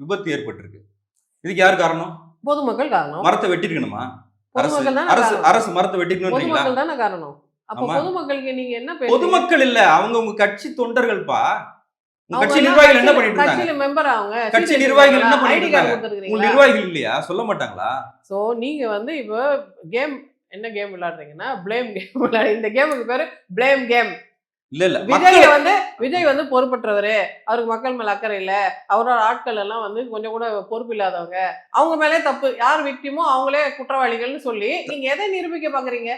விபத்து ஏற்பட்டிருக்கு. இதுக்கு யார் காரணம்? பொதுமக்கள் காரணம். மரத்தை வெட்டிருக்கணுமா? அரசு பொதுமக்கள் தானே அரசு காரணம். அரசு மரத்தை வெட்டிக்கணும்ன்றீங்களா? பொதுமக்கள் தானே காரணம். அப்ப ஆமா. பொதுமக்களுக்கு நீங்க என்ன பேசுறீங்க? பொதுமக்கள் இல்ல, அவங்க உங்க கட்சி தொண்டர்கள்ப்பா. உங்க அவங்க கட்சி எல்லாம் நிர்வாகிகள் என்ன பண்ணிட்டு இருந்தாங்க? கட்சியில மெம்பர் அவங்க. கட்சி சீனியர் நிர்வாகிகள் என்ன சிட்டிசனா? பண்ணிட்டு ஐடி கார்டு இருந்தாங்க? உங்க கொடுத்துருக்கீங்களா? நிர்வாகிகள் இல்லையா? சொல்ல மாட்டாங்களா? சோ நீங்க வந்து இப்ப கேம், என்ன கேம் விளையாடுறீங்கன்னா பிளேம் கேம் விளையாடு. இந்த கேமுக்கு பேரு பிளேம் கேம். இல்ல இல்ல, விஜய் வந்து பொறுப்பற்றவரு, அவருக்கு மக்கள் மேல அக்கறை இல்ல, அவரோட ஆட்கள் எல்லாம் வந்து கொஞ்சம் கூட பொறுப்பு இல்லாதவங்க, அவங்க மேலே தப்பு, யார் விக்டிமோ அவங்களே குற்றவாளிகள்னு சொல்லி நீங்க எதை நிரூபிக்க பாக்குறீங்க?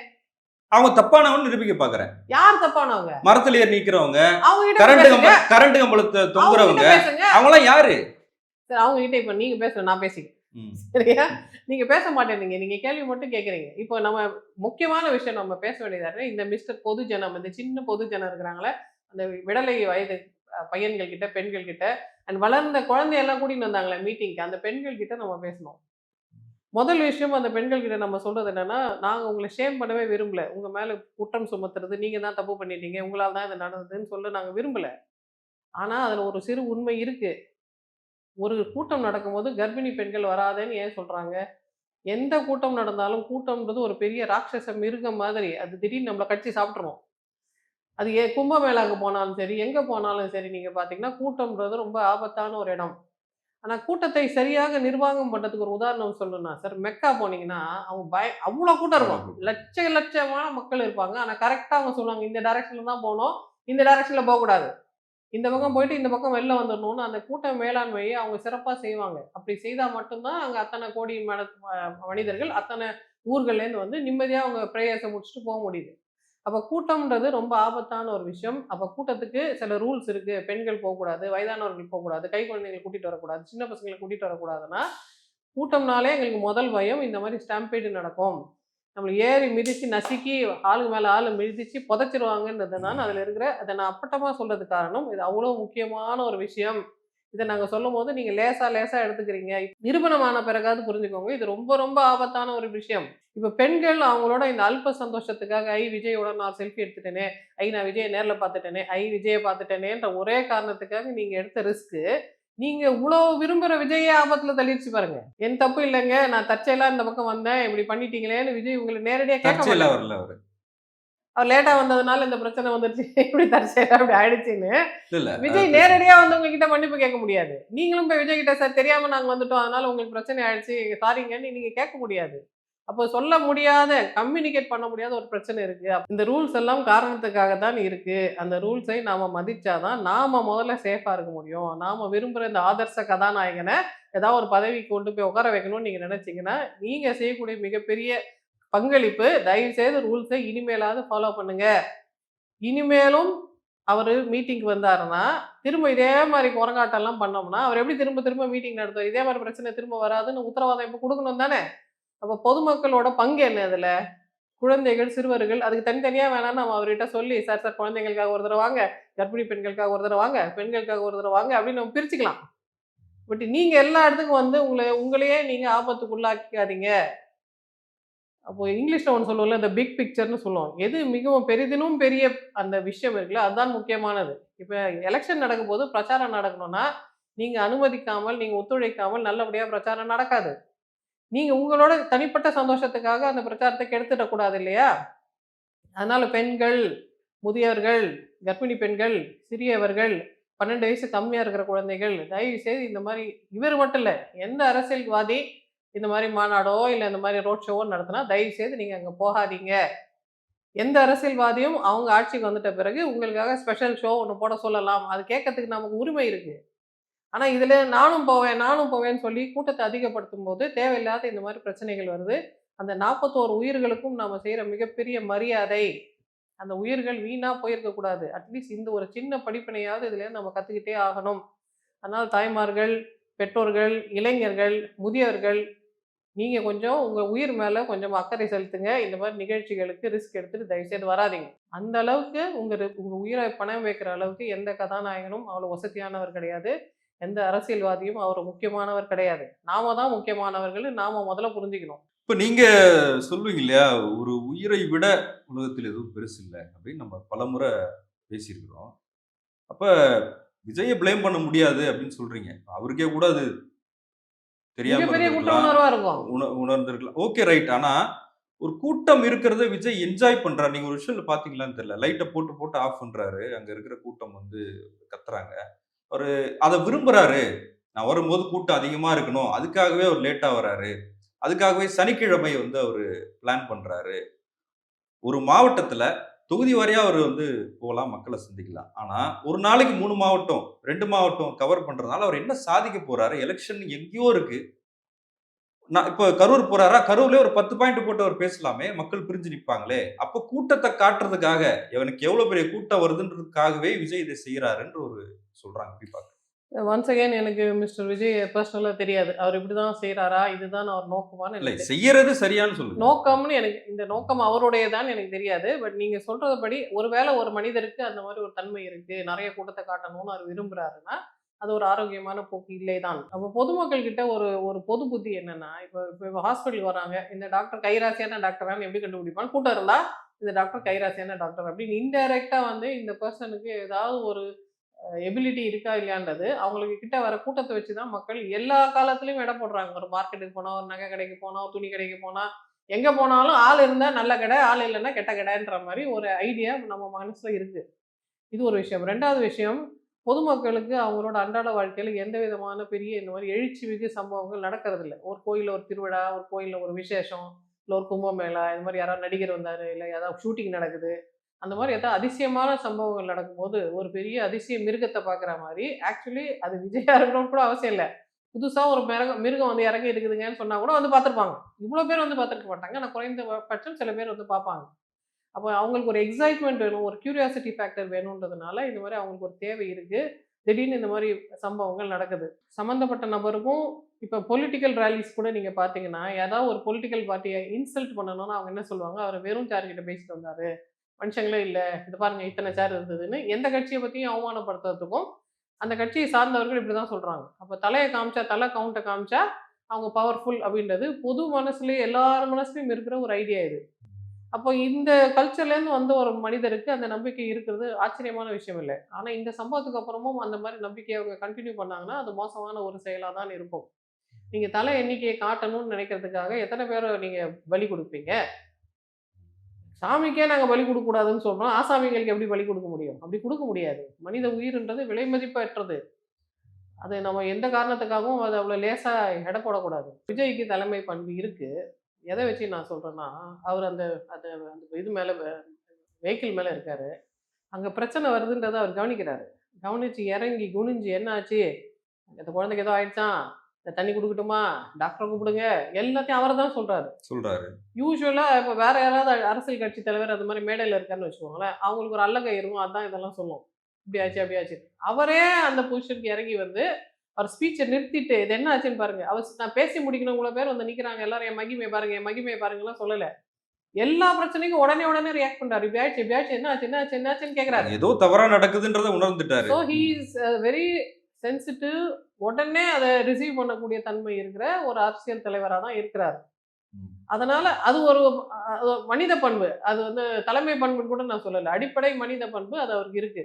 அவங்க தப்பானவன்னு நிரூபிக்க பாக்குறேன். யார் தப்பானவங்க? மரத்துல ஏறி நிக்கிறவங்க, அவங்க கிட்ட பேசுங்க. கரண்ட் கம்பளத்தை அவங்க தொங்குறவங்க, கிட்ட பேசுங்க. அவங்க எல்லாம் யாரு? சரி, அவங்க கிட்ட இப்ப நீங்க பேசுங்க, நான் பேசிக்கிறேன். சரியா? நீங்க பேச மாட்டேறீங்க. நீங்க கேள்வி மட்டும் கேக்குறீங்க. இப்போ நம்ம முக்கியமான விஷயம் நம்ம பேச வேண்டியதா இருக்கு. இந்த மிஸ்டர் பொதுஜனம், இந்த சின்ன பொதுஜனம் இருக்கிறாங்களே, அந்த விடலை வயது பையன்கள் கிட்ட, பெண்கள் கிட்ட, அண்ட் வளர்ந்த குழந்தையெல்லாம் கூட்டிட்டு வந்தாங்களே மீட்டிங்க்கு, அந்த பெண்கள் கிட்ட நம்ம பேசணும். முதல் விஷயம் அந்த பெண்கள் கிட்ட நம்ம சொல்றது என்னன்னா, நாங்க உங்களை ஷேம் பண்ணவே விரும்பல. உங்க மேல குற்றம் சுமத்துறது, நீங்க தான் தப்பு பண்ணிட்டீங்க, உங்களால தான் இது நடந்ததுன்னு சொல்ல நாங்க விரும்பல. ஆனா அதுல ஒரு சிறு உண்மை இருக்கு. ஒரு கூட்டம் நடக்கும்போது கர்ப்பிணி பெண்கள் வராதேன்னு ஏன் சொல்றாங்க? எந்த கூட்டம் நடந்தாலும் கூட்டம்ன்றது ஒரு பெரிய ராட்சச மிருகம் மாதிரி. அது திடீர்னு நம்மள கடிச்சு சாப்பிட்டுரும். அது கும்பமேளாவுக்கு போனாலும் சரி, எங்க போனாலும் சரி, நீங்க பார்த்தீங்கன்னா கூட்டம்ன்றது ரொம்ப ஆபத்தான ஒரு இடம். ஆனா கூட்டத்தை சரியாக நிர்வாகம் பண்றதுக்கு ஒரு உதாரணம் சொல்லணும்னா சார், மெக்கா போனீங்கன்னா அவங்க அவ்வளோ கூட்டம் இருக்கும். லட்சமான மக்கள் இருப்பாங்க. ஆனா கரெக்ட்டா அவங்க சொல்லுவாங்க, இந்த டைரக்ஷன்ல தான் போணும், இந்த டைரக்ஷன்ல போகக்கூடாது. இந்த பக்கம் போயிட்டு இந்த பக்கம் வெளில வந்துடணும்னு அந்த கூட்ட மேலாண்மையை அவங்க சிறப்பா செய்வாங்க. அப்படி செய்தா மட்டும் தான் அங்க அத்தனை கோடி மனிதர்கள், அத்தனை ஊர்கள்லேருந்து வந்து நிம்மதியா அவங்க பிரேயர்ஸை முடிச்சுட்டு போக முடியுது. அப்ப கூட்டம்ன்றது ரொம்ப ஆபத்தான ஒரு விஷயம். அப்ப கூட்டத்துக்கு சில ரூல்ஸ் இருக்கு. பெண்கள் போகக்கூடாது, வயதானவர்கள் போகக்கூடாது, கை குழந்தைகளை கூட்டிட்டு வரக்கூடாது, சின்ன பசங்களை கூட்டிட்டு வரக்கூடாதுன்னா, கூட்டம்னாலே எங்களுக்கு முதல் பயம் இந்த மாதிரி ஸ்டாம்பீடு நடக்கும். நம்மள ஏறி மிதிச்சு நசுக்கி ஆளுக்கு மேல ஆளு மிதிச்சு புதைச்சிருவாங்கன்றது தான் அதுல இருக்கிற, அதை நான் அப்பட்டமா சொல்றதுக்கு காரணம், இது அவ்வளவு முக்கியமான ஒரு விஷயம். இதை நாங்க சொல்லும்போது நீங்க லேசா லேசா எடுத்துக்கிறீங்க. நிரூபணமான பிறகாவது புரிஞ்சுக்கோங்க, இது ரொம்ப ரொம்ப ஆபத்தான ஒரு விஷயம். இப்ப பெண்கள் அவங்களோட இந்த அல்ப சந்தோஷத்துக்காக, விஜயோட நான் செல்ஃபி எடுத்துட்டேனே, நான் விஜயை நேர்ல பார்த்துட்டேனே, விஜயை பார்த்துட்டேனேன்ற ஒரே காரணத்துக்காக நீங்க எடுத்த ரிஸ்க், நீங்க இவ்வளோ விரும்புற விஜயே ஆபத்துல தள்ளிடுச்சு பாருங்க. என் தப்பு இல்லைங்க, நான் தற்செயலா இந்த பக்கம் வந்தேன், இப்படி பண்ணிட்டீங்களேன்னு விஜய் உங்களை நேரடியா கேட்க தற்செயலா மாட்டாரு. வரல அவரு. அவர் லேட்டா வந்ததுனால இந்த பிரச்சனை வந்துருச்சு, இப்படி தற்செயலா இப்படி ஆயிடுச்சுன்னு இல்ல விஜய் நேரடியா வந்து உங்ககிட்ட மன்னிப்பு கேட்க முடியாது. நீங்களும் போய் விஜய் கிட்ட, சார் தெரியாம நாங்க வந்துட்டோம், அதனால உங்களுக்கு பிரச்சனை ஆயிடுச்சு, சாரிங்கன்னு நீங்க கேட்க முடியாது. அப்போ சொல்ல முடியாத, கம்யூனிகேட் பண்ண முடியாத ஒரு பிரச்சனை இருக்கு. இந்த ரூல்ஸ் எல்லாம் காரணத்துக்காக தான் இருக்கு. அந்த ரூல்ஸை நாம மதிச்சா தான் நாம முதல்ல சேஃபா இருக்க முடியும். நாம விரும்புற இந்த ஆதர்ச கதாநாயகன ஏதாவது ஒரு பதவிக்கு கொண்டு போய் உட்கார வைக்கணும்னு நீங்க நினைச்சீங்கன்னா, நீங்க செய்யக்கூடிய மிகப்பெரிய பங்களிப்பு, தயவு செய்து ரூல்ஸை இனிமேலாவது ஃபாலோ பண்ணுங்க. இனிமேலும் அவரு மீட்டிங்க்கு வந்தாருன்னா, திரும்ப இதே மாரி குரங்காட்டம்லாம் பண்ணோம்னா, அவர் எப்படி திரும்ப திரும்ப மீட்டிங் நடத்துவார்? இதே மாரி பிரச்சனை திரும்ப வராதுன்னு உத்தரவாதம் இப்ப குடுக்கணும் தானே! அப்ப பொதுமக்களோட பங்கு என்ன அதுல? குழந்தைகள், சிறுவர்கள் அதுக்கு தனித்தனியா வேணான்னு நம்ம அவர்கிட்ட சொல்லி, "சார், சார் குழந்தைகளுக்காக ஒரு தடவ வாங்க, கர்ப்பிணி பெண்களுக்காக ஒரு தடவ வாங்க, பெண்களுக்காக ஒரு தடவ வாங்க" அப்படின்னு நம்ம பிரிச்சுக்கலாம். பட் நீங்க எல்லா இடத்துக்கும் வந்து உங்களையே நீங்க ஆபத்துக்குள்ளாக்கிக்காதீங்க. அப்போ இங்கிலீஷ்ல ஒண்ணு சொல்லுவோம்ல, இந்த பிக் பிக்சர்ன்னு சொல்லுவோம். எது மிகவும் பெரிதினும் பெரிய அந்த விஷயம் இருக்குல்ல, அதுதான் முக்கியமானது. இப்ப எலக்ஷன் நடக்கும்போது பிரச்சாரம் நடக்கணும்னா, நீங்க அனுமதிக்காமல், நீங்க ஒத்துழைக்காமல் நல்லபடியா பிரச்சாரம் நடக்காது. நீங்க உங்களோட தனிப்பட்ட சந்தோஷத்துக்காக அந்த பிரச்சாரத்த கெடுத்துடக் கூடாது இல்லையா? அதனால பெண்கள், முதியவர்கள், கர்ப்பிணி பெண்கள், சிறியவர்கள், 12 வயசு கம்மியா இருக்கிற குழந்தைகள், தயவு செய்து இந்த மாரி இவரு மட்டும் இல்ல, எந்த அரசியல்வாதி இந்த மாரி மாநாடோ, இல்ல இந்த மாரி ரோட் ஷோவோ நடத்துனா, தயவு செய்து நீங்க அங்க போகாதீங்க. எந்த அரசியல்வாதியும் அவங்க ஆட்சிக்கு வந்துட்ட பிறகு உங்களுக்காக ஸ்பெஷல் ஷோ ஒண்ணு போட சொல்லலாம். அது கேட்கறதுக்கு நமக்கு உரிமை இருக்கு. ஆனா இதுல நானும் போவேன், நானும் போவேன்னு சொல்லி கூட்டத்த அதிகப்படுத்தும்போது, தேவையில்லாத இந்த மாரி பிரச்சனைகள் வருது. அந்த 41 உயிர்களுக்கும் நாம செய்ற மிகப்பெரிய மரியாதை, அந்த உயிர்கள் வீணா போயிருக்க கூடாது. அட்லீஸ்ட் இந்த ஒரு சின்ன படிப்பினையாவது இதுலேருந்து நம்ம கத்துக்கிட்டே ஆகணும். அதனால தாய்மார்கள், பெற்றோர்கள், இளைஞர்கள், முதியவர்கள், நீங்க கொஞ்சம் உங்க உயிர் மேல கொஞ்சம் அக்கறை செலுத்துங்க. இந்த மாரி நிகழ்ச்சிகளுக்கு ரிஸ்க் எடுத்துட்டு தயவுசெய்து வராதீங்க. அந்த அளவுக்கு உங்க உயிர பணயம் வைக்கிற அளவுக்கு எந்த கதாநாயகனும் அவ்வளோ வசதியானவர் கிடையாது. எந்த அரசியல்வாதியும் அவ்வளோ முக்கியமானவர் கிடையாது. நாம தான் முக்கியமானவர்கள்னு நாம முதல்ல புரிஞ்சுக்கணும். இப்ப நீங்க சொல்லுவீங்க இல்லையா? "ஒரு உயிரை விட உலகத்தில் எதுவும் பெருசு இல்ல" அப்படின்னு நம்ம பலமுறை பேசியிருக்கிறோம். அப்ப விஜய பிளேம் பண்ண முடியாது அப்படின்னு சொல்றீங்க. அவருக்கே கூட அது தெரியாம மிகப்பெரிய குற்ற இருந்திருக்கலாம். உணர்வா இருக்கும். உணர்ந்திருக்கலாம். Okay right. ஆனா, ஒரு கூட்டம் இருக்கிறத விஜய் என்ஜாய் பண்றாரு. நீங்க ஒரு விஷயம் பார்த்தீங்களான்னு தெரியல. லைட்ட போட்டு, போட்டு ஆஃப் பண்றாரு. அங்க இருக்கிற கூட்டம் வந்து கத்துறாங்க. அவரு அத விரும்புறாரு. நான் வரும்போது கூட்டம் அதிகமா இருக்கணும். அதுக்காகவே அவர் லேட்டா வராரு. அதுக்காகவே சனிக்கிழமை வந்து அவரு பிளான் பண்றாரு. ஒரு மாவட்டத்துல தொகுதி வாரியா அவரு வந்து போலாம், மக்கள சந்திக்கலாம். ஆனா, ஒரு நாளைக்கு 3 மாவட்டம், 2 மாவட்டம் கவர் பண்றதுனால அவர் என்ன சாதிக்க போறாரு? எலக்ஷன் எங்கேயோ இருக்கு. நான் இப்ப கரூர் போறாரா? கரூர்லயே ஒரு 10 பாயிண்ட் போட்டு அவர் பேசலாமே! மக்கள் பிரிஞ்சு நிப்பாங்களே! அப்ப கூட்டத்த காட்டுறதுக்காக, இவனுக்கு எவ்வளோ பெரிய கூட்டம் வருதுன்றதுக்காகவே விஜய் இத செய்றாருன்ற ஒரு சொல்றாங்க. எப்படி பார்க்குறீங்க? ஒன்ஸ் அகைன் எனக்கு மிஸ்டர் விஜய் பெர்சனலா தெரியாது. அவர் இப்படிதான் செய்றாரா? இதுதான் அவர் நோக்கமான்னு இல்ல எனக்கு செய்யறது சரியான்னு சொல்லுங்க. நோக்கம்னு எனக்கு இந்த நோக்கம் அவருடையதான்னு எனக்கு தெரியாது. பட் நீங்க சொல்றதுபடி ஒருவேளை ஒரு மனிதருக்கு அந்த மாரி ஒரு தன்மை இருக்கு. நெறைய கூட்டத்த காட்டணும்னு அவர் விரும்புறாருன்னா, அது ஒரு ஆரோக்கியமான போக்கு இல்லை தான். அப்ப பொதுமக்கள் கிட்ட ஒரு ஒரு பொது புத்தி என்னன்னா, இப்ப ஹாஸ்பிட்டலுக்கு வராங்க. இந்த டாக்டர் கைராசியான டாக்டரான்னு எப்படி கண்டுபிடிப்பாங்க? கூட்டம் இருந்தா, இந்த டாக்டர் கைராசியான டாக்டர் அப்படின்னு இன்டைரக்ட்டா வந்து இந்த பெர்சனுக்கு ஏதாவது ஒரு எபிலிட்டி இருக்கா இல்லையான்றது அவங்களுக்கு கிட்ட வர கூட்டத்தை வச்சு தான் மக்கள் எல்லா காலத்துலயும் எடை போடுறாங்க. ஒரு மார்க்கெட்டுக்கு போனா, ஒரு நகை கடைக்கு போனா, ஒரு துணி கடைக்கு போனா, எங்க போனாலும் ஆள் இருந்தா நல்ல கடை, ஆள் இல்லன்னா கெட்ட கடைன்ற மாரி ஒரு ஐடியா நம்ம மனசுல இருக்கு. இது ஒரு விஷயம். 2வது விஷயம், பொதுமக்களுக்கு அவங்களோட அன்றாட வாழ்க்கையில எந்த விதமான பெரிய இந்த மாரி எழுச்சிமிகு சம்பவங்கள் நடக்கறதில்ல. ஒரு கோயில்ல ஒரு திருவிழா, ஒரு கோயில்ல ஒரு விசேஷம், இல்ல ஒரு கும்பமேளா, இது மாரி யாராவது நடிகர் வந்தாரு, இல்ல ஏதாவது ஷூட்டிங் நடக்குது. அந்த மாரி ஏதாவது அதிசயமான சம்பவங்கள் நடக்கும்போது, ஒரு பெரிய அதிசய மிருகத்த பார்க்குற மாரி, ஆக்சுவலி அது விஜயா இருக்கணும்னு கூட அவசியம் இல்ல. புதுசா ஒரு மிருகம் வந்து இறங்கி இருக்குதுங்கன்னு சொன்னா கூட வந்து பார்த்துருப்பாங்க. இவ்ளோ பேர் வந்து பார்த்துருக்க மாட்டாங்க. ஆனா குறைந்த பட்சம் சில பேர் வந்து பார்ப்பாங்க. அப்ப அவங்களுக்கு ஒரு எக்ஸைட்மென்ட் வேணும். ஒரு கியூரியாசிட்டி ஃபேக்டர் வேணுன்றதுனால, இந்த மாரி அவங்களுக்கு ஒரு தேவை இருக்கு. திடீர்னு இந்த மாரி சம்பவங்கள் நடக்குது. சம்மந்தப்பட்ட நபருக்கும் இப்ப பொலிட்டிக்கல் ராலிஸ் கூட நீங்க பார்த்தீங்கன்னா, ஏதாவது ஒரு பொலிட்டிக்கல் பார்ட்டிய இன்சல்ட் பண்ணணும்னா அவங்க என்ன சொல்லுவாங்க, "அவரு வெறும் சேர் கிட்ட பேசிட்டு வந்தாரு. மனுஷங்களே இல்ல. இது பாருங்க இத்தன சேர் இருந்ததுன்னு" எந்த கட்சிய பத்தியும் அவமானப்படுத்துறதுக்கும், அந்த கட்சியை சார்ந்தவர்கள் இப்படிதான் சொல்றாங்க. அப்ப தலைய காமிச்சா, தல கவுண்ட்ட காமிச்சா, அவங்க பவர்ஃபுல் அப்படின்றது பொது மனசுலயே எல்லார் மனசுலயும் இருக்கிற ஒரு ஐடியா இது. அப்போ இந்த கல்ச்சர்லேருந்து வந்த ஒரு மனிதருக்கு அந்த நம்பிக்கை இருக்கிறது ஆச்சரியமான விஷயம் இல்ல. ஆனா இந்த சம்பவத்துக்கு அப்புறமும் அந்த மாரி நம்பிக்கைய அவங்க கன்டின்யூ பண்ணாங்கன்னா, அது மோசமான ஒரு செயலா தான் இருக்கும். நீங்க தல எண்ணிக்கைய காட்டணும்னு நினைக்கிறதுக்காக எத்தன பேர நீங்க பலி குடுப்பீங்க? சாமிக்கே நாங்க பலி குடுக்கக்கூடாதுன்னு சொல்றோம். ஆசாமிகளுக்கு எப்படி பலி குடுக்க முடியும்? அப்படி குடுக்க முடியாது. மனித உயிர்ன்றது விலை மதிப்பற்றது. அது நம்ம எந்த காரணத்துக்காகவும் அத அவ்வளோ லேசா எடை போடக்கூடாது. விஜய்க்கு தலைமை பண்பு இருக்கு. எதை வச்சு நான் சொல்றேன்னா, அவர் அந்த அந்த அந்த இது மேல வெஹிக்கிள் மேல இருக்காரு. அங்க பிரச்சனை வருதுன்றத அவர் கவனிக்கிறாரு. கவனிச்சு இறங்கி குனிஞ்சு என்ன ஆச்சு? இந்த குழந்தைக்கு ஏதோ ஆயிடுச்சாம். இந்த தண்ணி குடுக்கட்டுமா? டாக்டர கூப்பிடுங்க. எல்லாத்தையும் அவரு தான் சொல்றாரு. சொல்றாரு. யூசுவலா இப்ப வேற யாராவது அரசியல் கட்சி தலைவர் அது மாரி மேடையில இருக்காருன்னு வச்சுக்கோங்களேன், அவங்களுக்கு ஒரு அல்லகை இருக்கும். அதான் இதெல்லாம் சொல்லும். இப்படி ஆச்சு, அப்படி ஆச்சு. அவரே அந்த பொசிஷனுக்கு இறங்கி வந்து, அவர் ஸ்பீச்ச நிறுத்திட்டு, இது என்ன ஆச்சுன்னு பாருங்க. நான் பேசி முடிக்கணும் இவ்வளோ பேர் வந்து நிக்கிறாங்க. எல்லாரும் என் மகிமைய பாருங்க, என் மகிமைய பாருங்கலாம் சொல்லல. எல்லா பிரச்சனைக்கும் உடனே உடனே ரியாக்ட் பண்றாரு. இப்படி ஆயிடுச்சு, இப்படி ஆயிடுச்சு. என்ன ஆச்சு, என்ன ஆச்சு, என்ன ஆச்சுன்னு கேட்கிறாரு. ஏதோ தவறா நடக்குதுன்றத உணர்ந்துட்டாரு. So he is very sensitive. உடனே அத ரிசீவ் பண்ணக்கூடிய தன்மை இருக்கிற ஒரு அரசியல் தலைவரா தான் இருக்கிறாரு. அதனால அது ஒரு மனித பண்பு. அது வந்து தலைமை பண்புன்னு கூட நான் சொல்லல. அடிப்படை மனித பண்பு அது அவருக்கு இருக்கு.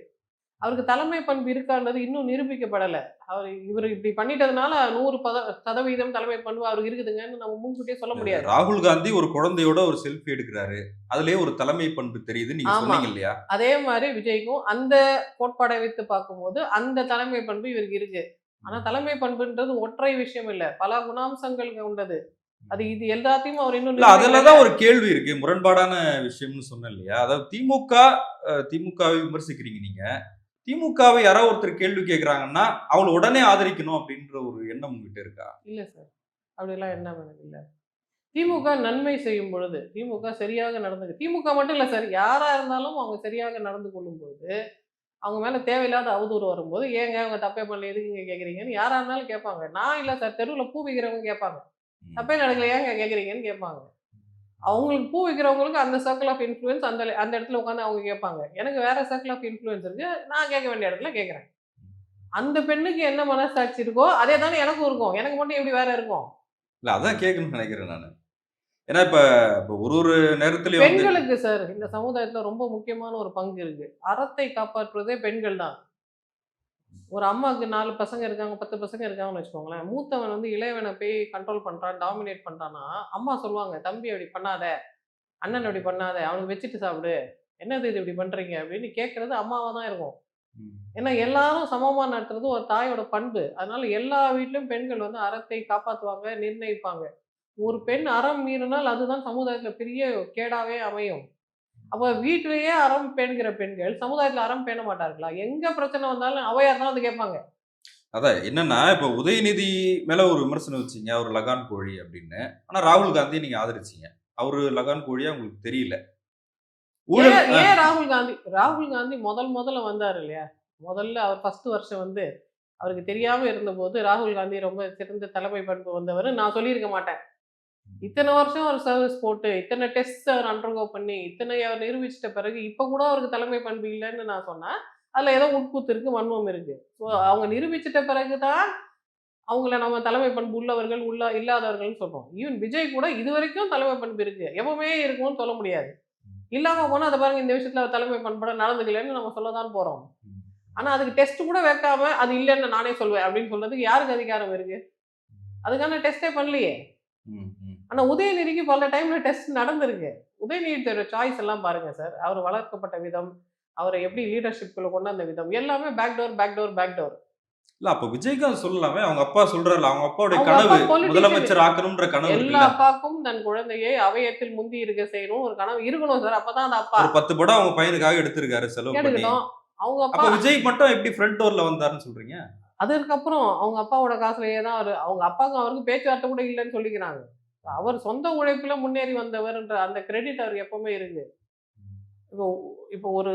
அவருக்கு தலைமை பண்பு இருக்கான்றது இன்னும் நிரூபிக்கப்படல. இவரு இப்படி பண்ணிட்டதுனால 100% தலைமை பண்பு அவருக்கு இருக்குதுங்கன்னு நம்ம முன்கூட்டியே சொல்ல முடியாது. ராகுல் காந்தி ஒரு குழந்தையோட ஒரு செல்ஃபி எடுக்கிறாரு. அதுலயே ஒரு தலைமை பண்பு தெரியுது. நீங்க ஆமா. சொன்னீங்க இல்லையா? அதே மாரி விஜய்க்கும் அந்த கோட்பாடை வைத்து பார்க்கும்போது, அந்த தலைமை பண்பு இவருக்கு இருக்கு. ஆனா தலைமை பண்புன்றது ஒற்றை விஷயம் இல்ல. பல குணாம்சங்கள் கொண்டது. அது இது எல்லாத்தையும் அவர் இன்னும் இல்ல அதுல தான் ஒரு கேள்வி இருக்கு. முரண்பாடான விஷயம்னு சொன்னேன் இல்லையா? அதாவது திமுகவை விமர்சிக்கிறீங்க நீங்க. திமுகவை யாராவது ஒருத்தர் கேள்வி கேட்கிறாங்கன்னா, அவங்கள உடனே ஆதரிக்கணும் அப்படின்ற ஒரு எண்ணம் உங்ககிட்ட இருக்கா? இல்ல சார். அப்படிலாம் எண்ணம் எனக்கு இல்ல. திமுக நன்மை செய்யும் பொழுது, திமுக சரியாக திமுக மட்டும் இல்ல சார். யாரா இருந்தாலும் அவங்க சரியாக நடந்து கொள்ளும்போது, அவங்க மேல தேவையில்லாத அவதூறு வரும்போது, "ஏங்க அவங்க தப்பே பண்ணல, எதுக்குங்க கேட்குறீங்கன்னு?" யாரா இருந்தாலும் கேட்பாங்க. நான் இல்ல சார், தெருவுல பூ விக்கிறவங்க கேட்பாங்க. "தப்பே நடக்கல, ஏங்க கேட்குறீங்கன்னு?" கேட்பாங்க. அவங்களுக்கு பூ விக்கிறவங்களுக்கு அந்த சர்க்கிள் ஆஃப் இன்ஃப்ளூயன்ஸ் அந்த இடத்துல உட்காந்து அவங்க கேட்பாங்க. எனக்கு வேற சர்க்கிள் ஆஃப் இன்ஃப்ளூயன்ஸ் இருக்கு. நான் கேட்க வேண்டிய இடத்துல கேட்கிறேன். அந்த பெண்ணுக்கு என்ன மனசாட்சி இருக்கோ, அதே தானே எனக்கும் இருக்கும். எனக்கு மட்டும் எப்படி வேற இருக்கும்? இல்ல அதான் கேட்கணும்னு நினைக்கிறேன் நானு. ஏன்னா இப்ப இப்ப ஒரு ஒரு நேரத்திலயும் வந்து பெண்களுக்கு சார் இந்த சமுதாயத்துல ரொம்ப முக்கியமான ஒரு பங்கு இருக்கு. அறத்தை காப்பாற்றுவதே பெண்கள் தான். ஒரு அம்மாவுக்கு 4 பசங்க இருக்காங்க, 10 பசங்க இருக்காங்கன்னு வச்சுக்கோங்களேன். மூத்தவன் வந்து இளையவன போய் கண்ட்ரோல் பண்றான், டாமினேட் பண்றான்னா, அம்மா சொல்லுவாங்க, "தம்பி அப்படி பண்ணாத, அண்ணன் அப்படி பண்ணாத, அவனுக்கு வச்சுட்டு சாப்பிடு. என்னது இது இப்படி பண்றீங்க?" அப்படின்னு கேட்கறது அம்மாவா தான் இருக்கும். ம். ஏன்னா எல்லாரும் சமமா நடத்துறது ஒரு தாயோட பண்பு. அதனால எல்லா வீட்லயும் பெண்கள் வந்து அறத்தை காப்பாத்துவாங்க, நிர்ணயிப்பாங்க. ஒரு பெண் அறம் மீறினால் அதுதான் சமுதாயத்துல பெரிய கேடாவே அமையும். அப்ப வீட்டிலேயே அறம் பேணுகிற பெண்கள் சமுதாயத்துல அறம் பேண மாட்டார்களா? எங்க பிரச்சனை வந்தாலும் அவையார் தான் வந்து கேட்பாங்க. அதான் என்னன்னா, இப்ப உதயநிதி மேல ஒரு விமர்சனம் வச்சீங்க. அவரு லகான் கோழி அப்படின்னு. ஆனா ராகுல் காந்திய நீங்க ஆதரிச்சீங்க. அவரு லகான் கோழியா உங்களுக்கு தெரியல. ஊழல் ஏன் ஏன் ராகுல் காந்தி முதல்ல வந்தாரு இல்லையா? முதல்ல அவர் ஃபர்ஸ்ட் வருஷம் வந்து அவருக்கு தெரியாம இருந்தபோது, ராகுல் காந்தி ரொம்ப சிறந்த தலைமை பண்பு வந்தவரு நான் சொல்லியிருக்க மாட்டேன். இத்தன வருஷம் அவர் சர்வீஸ் போட்டு, இத்தன டெஸ்ட்ஸ் அவர் அண்டர்கோ பண்ணி, இத்தனை அவர் நிரூபிச்சிட்ட பிறகு, இப்ப கூட அவருக்கு தலைமை பண்பு இல்லன்னு நான் சொன்னா, அதுல ஏதோ உட்கூத்து இருக்கு, வன்மம் இருக்கு. ஸோ அவங்க நிரூபிச்சிட்ட பிறகு தான், அவங்கள நம்ம தலைமை பண்பு உள்ளவர்கள், இல்லாதவர்கள்ன்னு சொல்றோம். ஈவன் விஜய் கூட இதுவரைக்கும் தலைமை பண்பு இருக்கு. எப்பவுமே இருக்கும்னு சொல்ல முடியாது. இல்லாம போனா, அத பாருங்க இந்த விஷயத்துல அவர் தலைமை பண்போட நடந்துக்கலன்னு நம்ம சொல்ல தான் போறோம். ஆனா அதுக்கு டெஸ்ட் கூட வைக்காம, அது இல்லன்னு நானே சொல்வேன் அப்படின்னு சொல்றதுக்கு யாருக்கு அதிகாரம் இருக்கு? அதுக்கான டெஸ்ட்டே பண்ணலையே! ம், ம். ஆனா உதயநிதிக்கு பல டைம்ல டெஸ்ட் நடந்திருக்கு. உதயநிதியோட சாய்ஸ் எல்லாம் பாருங்க சார். அவர் வளர்க்கப்பட்ட விதம், அவர எப்படி லீடர்ஷிப்குள்ள கொண்டு வந்த விதம், எல்லாமே பேக் டோர். இல்ல அப்ப விஜய்க்கு அது சொல்லலாமே. அவங்க அப்பா சொல்றாருல்ல. அவங்க அப்பாவுடைய அவங்க கனவு அப்பா பொலிட்டீஷியன். முதலமைச்சர் ஆக்கணும்ன்ற கனவு எல்லா இருக்குல்ல. அப்பாக்கும் தன் குழந்தையை அவையத்தில் முந்தி இருக்க செய்யணும் ஒரு கனவு இருக்கணும் சார். அப்பதான் அந்த அப்பா ஒரு 10 படம் அவங்க பையனுக்காக எடுத்திருக்காரு செலவு பண்ணி. எடுக்கட்டும். அவங்க அப்ப அப்பா விஜய் மட்டும் எப்படி ஃப்ரண்ட் டோர்ல வந்தாருன்னு சொல்றீங்க? அதற்கப்புறம் அவங்க அப்பாவோட காசுலயே தான் அவங்க அப்பாவுக்கும் அவருக்கும் பேச்சுவார்த்தை கூட இல்லன்னு சொல்லிக்கிறாங்க. அவர் சொந்த உழைப்புல முன்னேறி வந்தவர்ன்ற அந்த கிரெடிட் அவருக்கு எப்பவுமே இருக்கு. இப்போ இப்போ ஒரு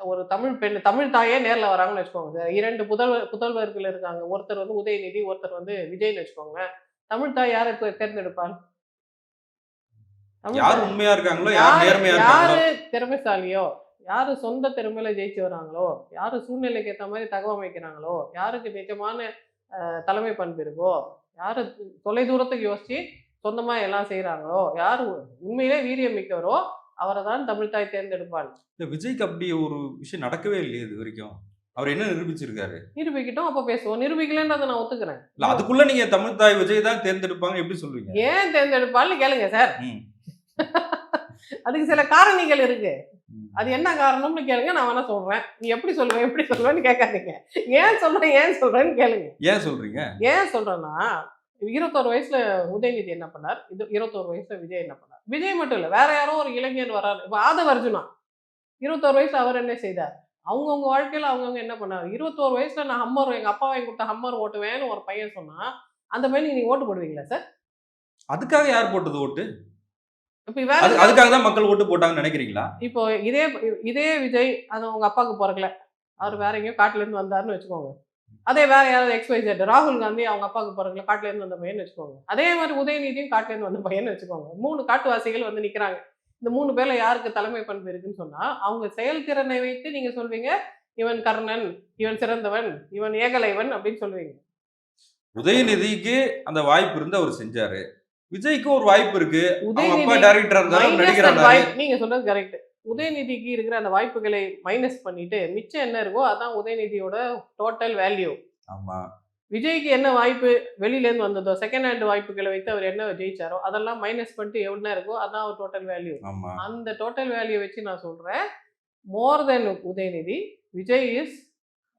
ஒரு தமிழ் தாயே நேர்ல வராங்கன்னு வச்சுக்கோங்க. 2 புதல்வர்கள் இருக்காங்க. ஒருத்தர் வந்து உதயநிதி, ஒருத்தர் வந்து விஜய்ன்னு வச்சுக்கோங்களேன். தமிழ் தாய் யார தேர்ந்தெடுப்பாள்? தமிழ் யார் தாய் உண்மையா இருக்காங்களோ, யார் நேர்மையா இருக்காங்களோ. யாரு திறமைசாலியோ, யாரு சொந்த திறமையில ஜெயிச்சு வராங்களோ, யாரு சூழ்நிலைக்கு ஏத்த மாரி தகவமைக்கிறாங்களோ, யாருக்கு நிஜமான தலைமை பண்பு இருக்கோ, யாரு தொலைதூரத்துக்கு யோசிச்சு சொந்தமா எல்லாம் செய்றாங்களோ, யாரு உண்மையிலே வீரியம் மிக்கவரோ, அவர தான் தமிழ் தாய் தேர்ந்தெடுப்பாள். இல்ல விஜய்க்கு அப்படி ஒரு விஷயம் நடக்கவே இல்லையே இதுவரைக்கும். அவர் என்ன நிரூபிச்சிருக்காரு? நிரூபிக்கட்டும் அப்ப பேசுவோம். நிரூபிக்கலன்றத நான் ஒத்துக்கிறேன். இல்ல அதுக்குள்ள நீங்க தமிழ் தாய் விஜய் தான் தேர்ந்தெடுப்பாங்க எப்படி சொல்றீங்க? ஏன் தேர்ந்தெடுப்பாள்னு கேளுங்க சார். ம். அதுக்கு சில காரணிகள் இருக்கு. ம். அது என்ன காரணம்னு கேளுங்க. நான் வேணா சொல்றேன். நீ எப்படி சொல்லுவேன்னு கேட்காதீங்க. ஏன் சொல்றேன்னு கேளுங்க. ஏன் சொல்றீங்க? ஏன் சொல்றேன்னா, 21 வயசுல உதயநிதி என்ன பண்ணார், 21 வயசுல விஜய் என்ன பண்ணார். விஜய் மட்டும் இல்ல, வேற யாரோ ஒரு இளைஞர் வராரு. இப்ப ஆதவ அர்ஜுனா 21 வயசுல அவர் என்ன செய்தார். அவங்கவுங்க வாழ்க்கையில அவங்கவுங்க என்ன பண்ணாரு. 21 வயசுல நான் ஹம்மர், எங்க அப்பா வாங்கி கொடுத்த ஹம்மர் ஓட்டுவேன்னு ஒரு பையன் சொன்னா, அந்த பையனுக்கு நீங்க ஓட்டு போடுவீங்களா சார்? அதுக்காக யார் போட்டது ஓட்டு? இப்ப வேற அதுக்காக தான் மக்கள் ஓட்டு போட்டாங்கன்னு நினைக்கிறீங்களா? இப்போ இதே இதே விஜய் அது உங்க அப்பாவுக்கு பொறக்கல. அவர் வேற எங்கேயோ காட்டுல இருந்து வந்தாருன்னு வச்சுக்கோங்க. அதே வேற யாராவது XYZ ராகுல் காந்தி அவங்க அப்பாவுக்கு பொறக்கல, காட்டுல இருந்து வந்த பையன்னு வச்சுக்கோங்க. அதே மாதிரி உதயநிதியும் காட்டுல இருந்து வந்த பையன்னு வச்சுக்கோங்க. 3 காட்டுவாசிகள் வந்து நிக்கிறாங்க. இந்த 3 பேர்ல யாருக்கு தலைமை பண்பு இருக்குன்னு சொன்னா, அவங்க செயல்திறனை வைத்து நீங்க சொல்வீங்க, இவன் கர்ணன், இவன் சிறந்தவன், இவன் ஏகலைவன் அப்படின்னு சொல்லுவீங்க. உதயநிதிக்கு அந்த வாய்ப்பு இருந்து அவர் செஞ்சாரு. விஜய்க்கு ஒரு வாய்ப்பு இருக்கு. அவங்க அப்பா உதயநிதி டைரக்டரா இருந்தாரு, மைனஸ் நடிகரா தட் இருந்தாரு. வாய்ப்பு. நீங்க சொல்றது கரெக்ட். உதயநிதிக்கு இருக்கிற அந்த வாய்ப்புகளை மைனஸ் பண்ணிட்டு மிச்சம் என்ன இருக்கோ அதான் உதயநிதியோட டோட்டல் வேல்யூ. ஆமா. விஜய்க்கு என்ன வாய்ப்பு வெளியில இருந்து வந்ததோ, செகண்ட் ஹேண்ட் வாய்ப்புகளை வைத்து அவர் என்ன ஜெயிச்சாரோ அதெல்லாம் மைனஸ் பண்ணிட்டு என்ன இருக்கோ அதான் அவர் டோட்டல் வேல்யூ. ஆமா. அந்த டோட்டல் வேல்யூ வச்சு நான் சொல்றேன், மோர் தென் உதயநிதி, விஜய் இஸ்.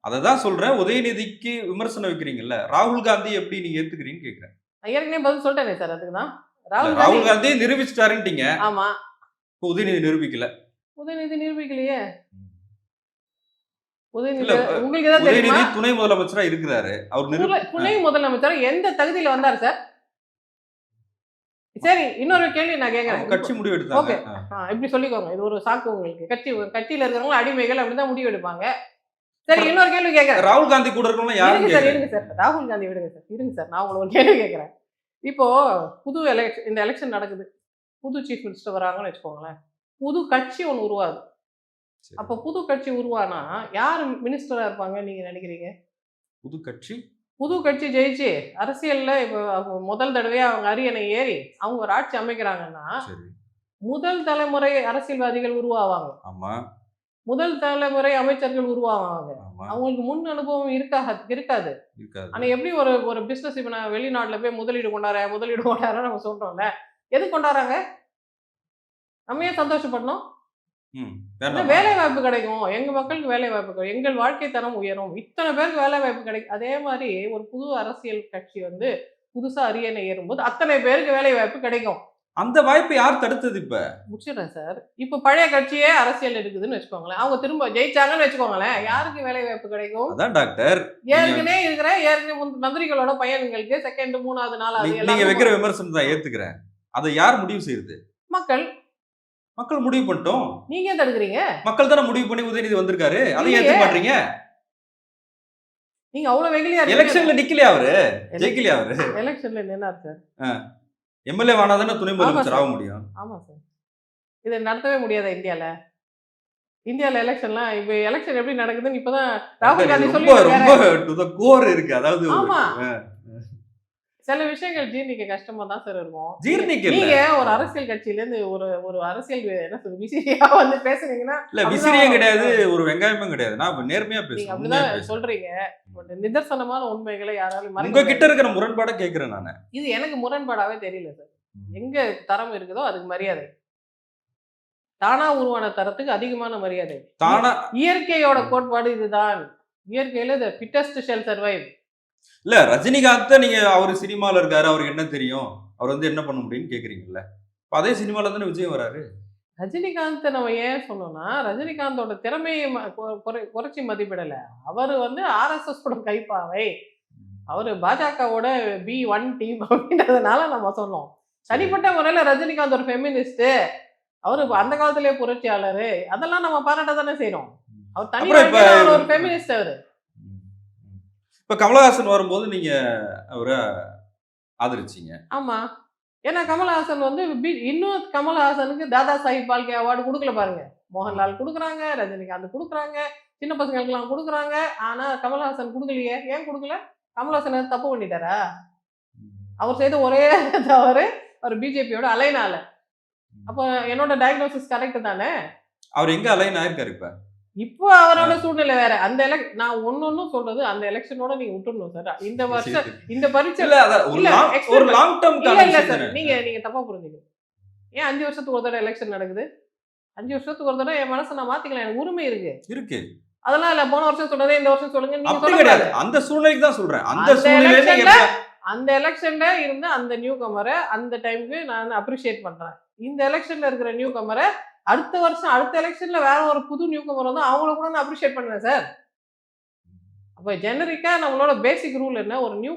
அததான் சொல்றேன். உதயநிதிக்கு விமர்சனம் வைக்கிறீங்கல்ல, ராகுல் காந்தி எப்படி நீங்க ஏத்துக்கிறீங்கன்னு கேக்குறேன். ஏற்கனவே பதில் சொல்லிட்டேனே சார். அதுக்கு தான் இல்ல, ராகுல் ராகுல் காந்தி. காந்தி நிரூபிச்சிட்டாருன்ட்டீங்க. ஆமா, இப்ப உதயநிதி நிரூபிக்கல. உதயநிதி நிரூபிக்கலையே. இல்ல, உதயநிதி உங்களுக்கு ஏதாவது தெரியுமா? உதயநிதி துணை முதலமைச்சரா இருக்கிறாரு. அவர் துணை முதலமைச்சர் எந்த தகுதியில வந்தார் சார்? சரி, இன்னொரு கேள்வி நான் கேட்கறேன். கட்சி முடிவு எடுத்தாங்க. ஓகே, இப்படி சொல்லிக்கோங்க. இது ஒரு சாக்கு உங்களுக்கு. கட்சியில இருக்கிறவங்க அடிமைகள் அப்படிதான் முடிவு எடுப்பாங்க. சரி, இன்னொரு கேள்வி கேட்கறேன். ராகுல் காந்தி கூட இருக்கவங்க யாரும் இருங்க சார், கேக்குறேன். இருங்க சார். ராகுல் காந்தி விடுங்க சார், இருங்க சார். நான் உங்களுக்கு ஒரு கேள்வி கேட்கறேன். இப்போ புது எலெக்ஷன், இந்த எலெக்ஷன் நடக்குது. புது சீஃப் மினிஸ்டர் வராங்கன்னு வச்சுக்கோங்களேன். புது கட்சி ஒன்று உருவாகுது. சரி. அப்ப புது கட்சி உருவானா யார் மினிஸ்டரா இருப்பாங்க நீங்க நினைக்கிறீங்க? புது கட்சி புது கட்சி ஜெயிச்சு அரசியல்ல இப்போ முதல் தடவையா அவங்க அரியணை ஏறி அவங்க ஒரு ஆட்சி அமைக்கிறாங்கன்னா சரி. முதல் தலைமுறை அரசியல்வாதிகள் உருவாவாங்க. ஆமா. முதல் தலைமுறை அமைச்சர்கள் உருவாவாங்க. ஆமா. அவங்களுக்கு முன் அனுபவம் இருக்காது. இருக்காது. ஆனா எப்படி ஒரு ஒரு பிசினஸ் இப்ப நான் வெளிநாட்டுல போய் முதலீடு கொண்டாடுறேன் நம்ம சொல்றோம்ல, எது கொண்டாடுறாங்க? நம்ம ஏன் சந்தோஷப்படணும்? வேலை வாய்ப்பு கிடைக்கும், எங்க மக்களுக்கு வேலை வாய்ப்பு கிடைக்கும், எங்கள் வாழ்க்கை தரம் உயரும், இத்தனை பேருக்கு வேலை வாய்ப்பு கிடைக்கும். அதே மாதிரி ஒரு புது அரசியல் கட்சி வந்து புதுசா அரியணை ஏறும்போது அத்தனை பேருக்கு வேலை வாய்ப்பு கிடைக்கும். அந்த வாய்ப்பு யார் தடுத்தது? இப்ப முடிச்சிடுறேன் சார். இப்ப பழைய கட்சியே அரசியல் இருக்குதுன்னு வச்சுக்கோங்களேன், அவங்க திரும்ப ஜெயிச்சாங்கன்னு வச்சுக்கோங்களேன், யாருக்கு வேலை வாய்ப்பு கிடைக்கும்? அதான் டாக்டர், ஏற்கனவே மந்திரிகளோட பையன்களுக்கு செகண்ட், மூணாவது, நாலாவது நீங்க வைக்கிற விமர்சனம் தான் ஏத்துக்கிறேன். அதை யார் முடிவு செய்யுது? மக்கள். மக்கள் முடிவு பண்ணிட்டோம். நீங்க ஏன் தடுக்கிறீங்க? மக்கள் தானே முடிவு பண்ணி உதயநிதி வந்திருக்காரு. அதை ஏத்துக்க மாட்டீங்க. நீங்க அவ்வளவு வெகுளியா எலெக்ஷன்ல நிக்கலையா அவரு? ஜெயிக்கலையா அவரு? எலெக்ஷன்ல நின்னார் சார். எம்எல்ஏ வானாதானே துணை முதலமைச்சர் ஆக முடியும். ஆமா சார். இதை நடத்தவே முடியாதா இந்தியால எலெக்ஷன்லாம்? இப்ப எலெக்ஷன் எப்படி நடக்குதுன்னு இப்பதான் ராகுல் காந்தி சொல்லி ரொம்ப டு தி கோர் இருக்கு. அதாவது ஆமா, சில விஷயங்கள் ஜீர்ணிக்க கஷ்டமா தான் சார் இருக்கும். ஜீர்ணிக்க நீங்க ஒரு அரசியல் கட்சியில இருந்து ஒரு அரசியல் என்ன சொல்றது விசிறியா வந்து பேசுறீங்கன்னா இல்ல, விசிறியும் கிடையாது, ஒரு வெங்காயமும் கிடையாது. நான் நேர்மையா பேசுறேன். அப்படிதான் சொல்றீங்க. நிதர்சனமான உண்மைகளை யாராலும் உங்க கிட்ட இருக்கிற முரண்பாட கேக்குறேன் நானு. இது எனக்கு முரண்பாடாவே தெரியல சார். எங்க தரம் இருக்குதோ அதுக்கு மரியாதை. தானா உருவான தரத்துக்கு அதிகமான மரியாதை. தானா இயற்கையோட கோட்பாடு இதுதான். இயற்கையில the fittest shall survive. இல்ல, ரஜினிகாந்த் நீங்க அவரு சினிமால இருக்காரு, அவருக்கு என்ன தெரியும், அவர் வந்து என்ன பண்ண முடியும்னு கேக்குறீங்கல்ல. அதே சினிமால தானே விஜய் வராரு. ரஜினிகாந்த் நம்ம ஏன் சொன்னோம்னா, ரஜினிகாந்தோட திறமையை குறைச்சி மதிப்பிடல. அவர் வந்து RSS ஓட கைப்பாவை. அவரு பாஜகவோட B1 டீம் அப்படின்றதுனால நம்ம சொன்னோம். தனிப்பட்ட முறையில ரஜினிகாந்த் ஒரு ஃபெமினிஸ்ட், அவரு அந்த காலத்திலேயே புரட்சியாளர், அதெல்லாம் நம்ம பாராட்ட தானே செய்யறோம். அவர் தனியாக ஒரு ஃபெமினிஸ்ட். அவரு இப்ப கமலஹாசன் வரும்போது நீங்க அவரை ஆதரிச்சீங்க. ஆமா, ஏன்னா கமலஹாசன் வந்து இன்னும் கமலஹாசனுக்கு தாதா சாஹிப் பால்கே அவார்டு கொடுக்கல பாருங்க. மோகன்லால் கொடுக்குறாங்க, ரஜினிகாந்த் கொடுக்குறாங்க, சின்ன பசங்களுக்கெல்லாம் கொடுக்குறாங்க. ஆனா கமலஹாசன் கொடுக்கலையே. ஏன் கொடுக்கல? கமலஹாசன் தப்பு பண்ணிட்டாரா? அவர் செய்த ஒரே தவறு அவர் பிஜேபியோட அலைனால. அப்போ என்னோட டயக்னோசிஸ் கரெக்ட் தானே? அவர் எங்க அலைன் ஆயிருக்காரு? இப்போ அவரோட சூழ்நிலை வேற. அந்த நான் ஒன்னொன்னு சொல்றது அந்த எலெக்ஷனோட நீங்க விட்டுறணும் சார். இந்த வருஷம் இந்த பரீட்சை ஒரு லாங் டர்ம் இல்ல சார். நீங்க தப்பா புரிஞ்சுக்கீங்க. ஏன் 5 வருஷத்துக்கு ஒரு தடவை எலெக்ஷன் நடக்குது? 5 வருஷத்துக்கு ஒரு தடவை என் மனசை நான் மாத்திக்கலாம், எனக்கு உரிமை இருக்கு. அதெல்லாம் இல்ல போன வருஷம் சொன்னதே இந்த வருஷம் சொல்லுங்க நீங்க சொல்ல முடியாது. அந்த சூழ்நிலைக்கு தான் சொல்றேன். அந்த சூழ்நிலையில அந்த எலெக்ஷன்ல இருந்த அந்த நியூ கமரை அந்த டைமுக்கு நான் அப்ரிஷியேட் பண்றேன். இந்த எலெக்ஷன்ல இருக்கிற நியூ கமரை அடுத்த வருஷம் அடுத்த எலெக்ஷன்ல வேற ஒரு புது நியூ கமர் வந்து அவங்கள கூட நான் அப்ரிஷியேட் பண்ணுவேன் சார். அப்ப ஜெனரிக்கா நம்மளோட பேசிக் ரூல் என்ன? ஒரு நியூ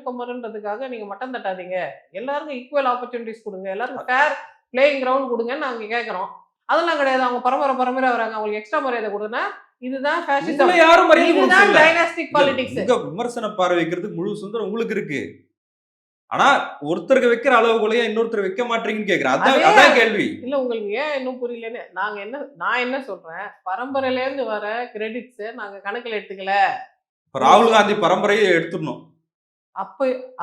கமர்ன்றதுக்காக நீங்க மட்டம் தட்டாதீங்க. எல்லாருக்கும் ஈக்குவல் ஆப்பர்ச்சுனிட்டிஸ் குடுங்க. எல்லாருக்கும் ஃபேர் பிளேயிங் கிரவுண்ட் குடுங்கன்னு நாங்க கேட்கிறோம். அதெல்லாம் கிடையாது. அவங்க பரம்பரை வராங்க. அவங்களுக்கு எக்ஸ்ட்ரா மரியாதை குடுன்னா, இதுதான் ஃபேஷிசம். உங்களை யாரும் மரியாதை கொடுக்க இதுதான் சொல்லல. Dynastic politics. உங்க விமர்சன பார்வை வைக்கிறதுக்கு முழு சுதந்திரம் உங்களுக்கு இருக்கு. ஆனா ஒருத்தருக்கு வைக்கிற அளவுக்குள்ளேயே இன்னொருத்தர் வைக்க மாட்டீங்கன்னு கேக்குறேன். அதான் கேள்வி. இல்ல உங்களுக்கு ஏன் இன்னும் புரியலன்னு நான் என்ன சொல்றேன், பரம்பரையில இருந்து வர கிரெடிட்ஸ் நாங்க கணக்குல எடுத்துக்கல. இப்ப ராகுல் காந்தி பரம்பரையை எடுத்துடணும்.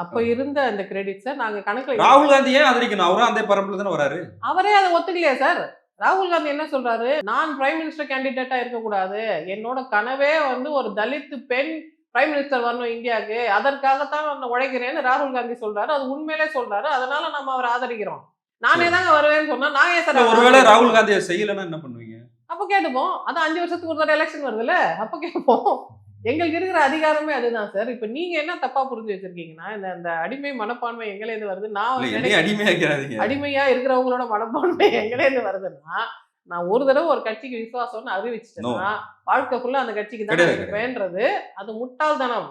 அப்ப இருந்த அந்த கிரெடிட்ஸ நாங்க கணக்குல ராகுல் காந்தி ஏன் ஆதரிக்கணும்? அவரும் அந்த பரம்பரையில தானே வராரு. அவரே அதை ஒத்துக்கலையா சார்? ராகுல் காந்தி என்ன சொல்றாரு, நான் பிரைம் மினிஸ்டர் கேண்டிடேட்டா இருக்கக்கூடாது, என்னோட கனவே வந்து ஒரு தலித் பெண் பிரைம் மினிஸ்டர் வரணும் இந்தியாவுக்கு, அதற்காகத்தான் நான் உழைக்கிறேன்னு ராகுல் காந்தி சொல்றாரு. அது உண்மையிலே சொல்றாரு. அதனால நம்ம அவரை ஆதரிக்கிறோம். நானே தாங்க வருவேன்னு சொன்னா நான் ஏன் சார் ஒருவேளை ராகுல் காந்தியை செய்யலைன்னா என்ன பண்ணுவீங்க? அப்ப கேட்டுப்போம். அதான் 5 வருஷத்துக்கு ஒரு தடவை எலெக்ஷன் வருதுல்ல, அப்ப கேட்போம். எங்களுக்கு இருக்கிற அதிகாரமே அதுதான் சார். இப்ப நீங்க என்ன தப்பா புரிஞ்சு வச்சிருக்கீங்கன்னா, இந்த அடிமை மனப்பான்மை எங்கேருந்து வருது? அடிமையா இருக்கிறவங்களோட மனப்பான்மை எங்கேருந்து வருதுன்னா, நான் ஒரு தடவை ஒரு கட்சிக்கு விசுவாசம்னு அறிவிச்சிட்டேன்னா வாழ்க்கை ஃபுல்லா அந்த கட்சிக்கு தான் இருப்பேன்றது அது முட்டாள்தனம்.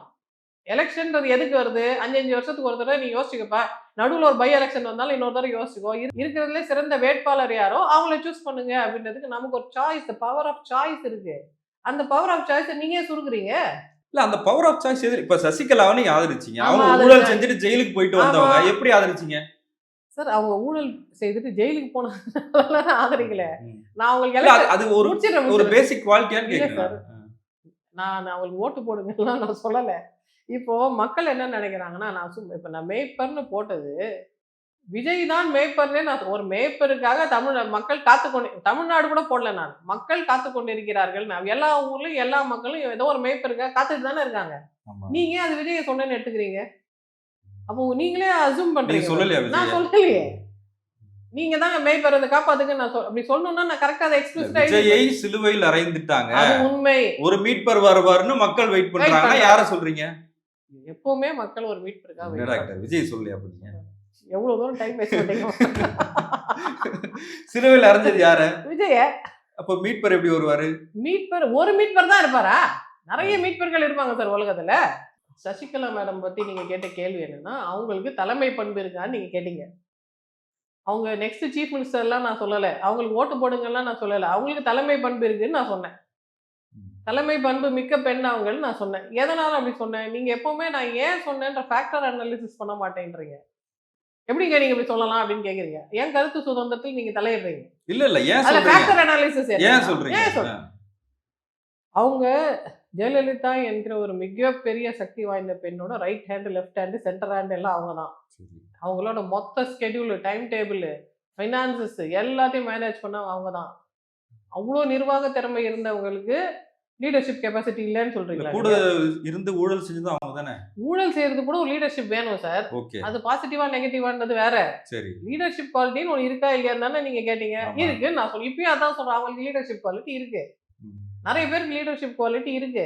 எலெக்ஷன்றது எதுக்கு வருது? 5 வருஷத்துக்கு ஒரு தடவை நீ யோசிச்சுக்கப்பா. நடுவில் ஒரு பை எலெக்ஷன் வந்தாலும் இன்னொரு தடவை யோசிச்சுக்கோ. இருக்கிறதுல சிறந்த வேட்பாளர் யாரோ அவங்கள சூஸ் பண்ணுங்க அப்படின்றதுக்கு நமக்கு ஒரு சாய்ஸ், பவர் ஆஃப் சாய்ஸ் இருக்கு. அந்த பவர் ஆஃப் சாய்ஸ் நீங்க சுருக்குறீங்க. இல்ல அந்த பவர் ஆஃப் சாய்ஸ் எது? இப்ப சசிகலாவை நீங்க ஆதரிச்சீங்க. அவங்க ஊழல் செஞ்சுட்டு ஜெயிலுக்கு போயிட்டு வந்தவங்க எப்படி ஆதரிச்சீங்க சார்? அவங்க ஊழல் செய்துட்டு ஜெயிலுக்கு போன ஆதரிக்கல. நான் அவங்களுக்கு அது ஒரு பேசிக் குவாலிட்டியான்னு கேக்குறேன். நான் அவங்களுக்கு ஓட்டு போடுங்கலாம் நான் சொல்லல. இப்போ மக்கள் என்ன நினைக்கிறாங்கன்னா, நான் மேய்ப்பர்னு போட்டது விஜய் தான் மேய்ப்பர்னே. நான் ஒரு மேய்ப்பருக்காக மக்கள் தமிழ்நாடு கூட போடல. நான் மக்கள் காத்து கொண்டிருக்கிறார்கள். எல்லா ஊர்லயும் எல்லா மக்களும் ஏதோ ஒரு மேய்ப்பருக்காக காத்துட்டு தானே இருக்காங்க. நீங்க அது விஜயை சொன்னேன்னு எடுத்துக்கிறீங்க. அப்போ நீங்களே அசூம் பண்றீங்க. நான் சொல்லலையே. நீங்க தாங்க மேய்ப்பறதை காப்பாத்துக்கு நான் அப்படி சொல்லணும்னா நான் கரெக்டா அதை எக்ஸ்பிரஸ்டா விஜயை சிலுவையில் அறைந்துட்டாங்க. அது உண்மை. ஒரு மீட்பர் வருவாருன்னு மக்கள் வெயிட் பண்றாங்க. யாரை சொல்றீங்க? எப்பவுமே மக்கள் ஒரு மீட்பருக்காக டாக்டர் விஜய் சொல்லி அப்படிங்க. எவ்வளவு தூரம் டைம் வேஸ்ட் பண்ணீங்க? சிலுவையில் அறைஞ்சது யாரு? விஜய. அப்ப மீட்பர் எப்படி வருவாரு? ஒரு மீட்பர் தான் இருப்பாரா? நிறைய மீட்பர்கள் இருப்பாங்க சார் உலகத்துல. சசிகலா மேடம் பத்தி நீங்க கேட்ட கேள்வி என்னன்னா, அவங்களுக்கு தலைமை பண்பு இருக்கான்னு நீங்க கேட்டீங்க. அவங்க நெக்ஸ்ட் சீஃப் மினிஸ்டர் எல்லாம் நான் சொல்லல. அவங்களுக்கு ஓட்டு போடுங்கலாம் நான் சொல்லல. அவங்களுக்கு தலைமை பண்பு இருக்குன்னு நான் சொன்னேன். தலைமை பண்பு மிக்க பெண் அவங்கன்னு நான் சொன்னேன். எதனால அப்படி சொன்னேன்? நீங்க எப்பவுமே நான் ஏன் சொன்னேன்ற ஃபேக்டர் அனாலிசிஸ் பண்ண மாட்டேன்றீங்க. எப்படிங்க நீங்க இப்படி சொல்லலாம் அப்படின்னு கேக்குறீங்க. ஏன் கருத்து சுதந்திரத்தில் நீங்க தலையிடுறீங்க? இல்ல ஏன் சொல்றீங்க? ஃபேக்டர் அனாலிசிஸ் ஏன் சொல்றீங்க? அவங்க ஜெயலலிதா என்கிற ஒரு மிகப்பெரிய சக்தி வாய்ந்த பெண்ணோட right hand, left hand, centre hand எல்லாம் அவங்க தான். அவங்களோட மொத்த ஸ்கெடியூல், டைம் டேபிள், ஃபைனான்சஸ் எல்லாத்தையும் மேனேஜ் பண்ண அவங்க தான். அவ்வளோ நிர்வாக திறமை இருந்தவங்களுக்கு லீடர்ஷிப் கெபாசிட்டி இல்லைன்னு சொல்றீங்களா? கூட இருந்து ஊழல் செஞ்சது அவங்க தானே. ஊழல் செய்யறது கூட ஒரு லீடர்ஷிப் வேணும் சார். அது பாசிட்டிவா நெகட்டிவான்றது வேற. சரி, லீடர்ஷிப் குவாலிட்டின்னு ஒன்று இருக்கா இல்லையான்னு தானே நீங்க கேட்டீங்க. இருக்கு, நான் சொல்ல இப்பயும் அதான் சொல்றேன். அவங்களுக்கு லீடர்ஷிப் குவாலிட்டி இருக்கு. நிறைய பேருக்கு லீடர்ஷிப் குவாலிட்டி இருக்கு.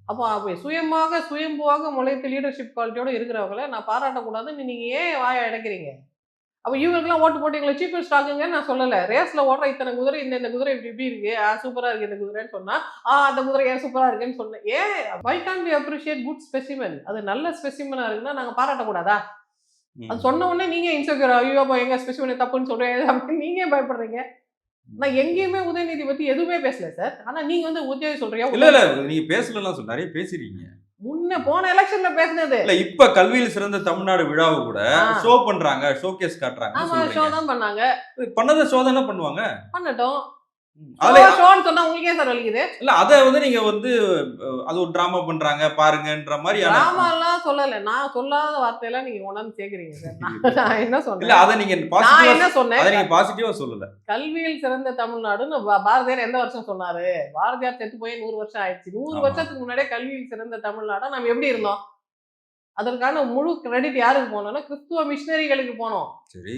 அப்போ சுயம்புவாக முளைத்து லீடர்ஷிப் குவாலிட்டியோட இருக்கிறவங்கள நான் பாராட்டக்கூடாதுன்னு நீங்க ஏன் வாயை அடைக்கிறீங்க? அப்போ இவங்களுக்குலாம் ஓட்டு போட்டு எங்களை சீப்பர் ஸ்டாக்குங்கன்னு நான் சொல்லலை. ரேஸ்ல ஓடுற இத்தனை குதிரை, இந்த குதிரை இப்படி இருக்கு, சூப்பரா இருக்கு இந்த குதிரைன்னு சொன்னா அந்த குதிரை ஏன் சூப்பரா இருக்குன்னு சொன்னேன். ஏன் why can't we appreciate good specimen? அது நல்ல ஸ்பெசிமெனா இருக்குன்னா நாங்க பாராட்டக்கூடாதா? அது சொன்ன உடனே நீங்க இன்செக்யூர், ஐயோ எங்க ஸ்பெசிமென் தப்புன்னு சொல்றேன் அப்படின்னு நீங்க பயப்படுறீங்க. நான் எங்கேயுமே உதயநிதி பத்தி எதுவுமே பேசல சார். ஆனா நீங்க வந்து உதயநிதி சொல்றீங்க. இல்ல நீங்க பேசலாம் சொல்ல நிறைய பேசுறீங்க. முன்ன போன எலெக்ஷன்ல பேசினது இல்ல. இப்ப கல்வியில் சிறந்த தமிழ்நாடு விழாவை கூட ஷோ பண்றாங்க, ஷோகேஸ் காட்டுறாங்க. ஆமா, ஷோ தான் பண்ணாங்க. பண்ணத ஷோ தானே பண்ணுவாங்க. பண்ணட்டும். சொன்னா உங்களுக்கே சார் வலிக்குது. இல்ல அத வந்து நீங்க வந்து அது ஒரு டிராமா பண்றாங்க பாருங்கன்ற மாதிரி. டிராமா எல்லாம் சொல்லல. நான் சொல்லாத வார்த்தையெல்லாம் நீங்க உணர்ந்து கேக்குறீங்க சார். நான் என்ன சொன்னேன்? இல்ல அத நீங்க நான் என்ன சொன்னேன்? அத நீங்க பாசிட்டிவா சொல்லல. கல்வியில் சிறந்த தமிழ்நாடுன்னு பாரதியார் எந்த வருஷம் சொன்னாரு? பாரதியார் செத்து போய் 100 வருஷம் ஆயிடுச்சு. 100 வருஷத்துக்கு முன்னாடியே கல்வியில் சிறந்த தமிழ்நாடா நம்ம எப்படி இருந்தோம்? அதற்கான முழு கிரெடிட் யாருக்கு போனோம்னா கிறிஸ்துவ மிஷினரிகளுக்கு போனோம். சரி,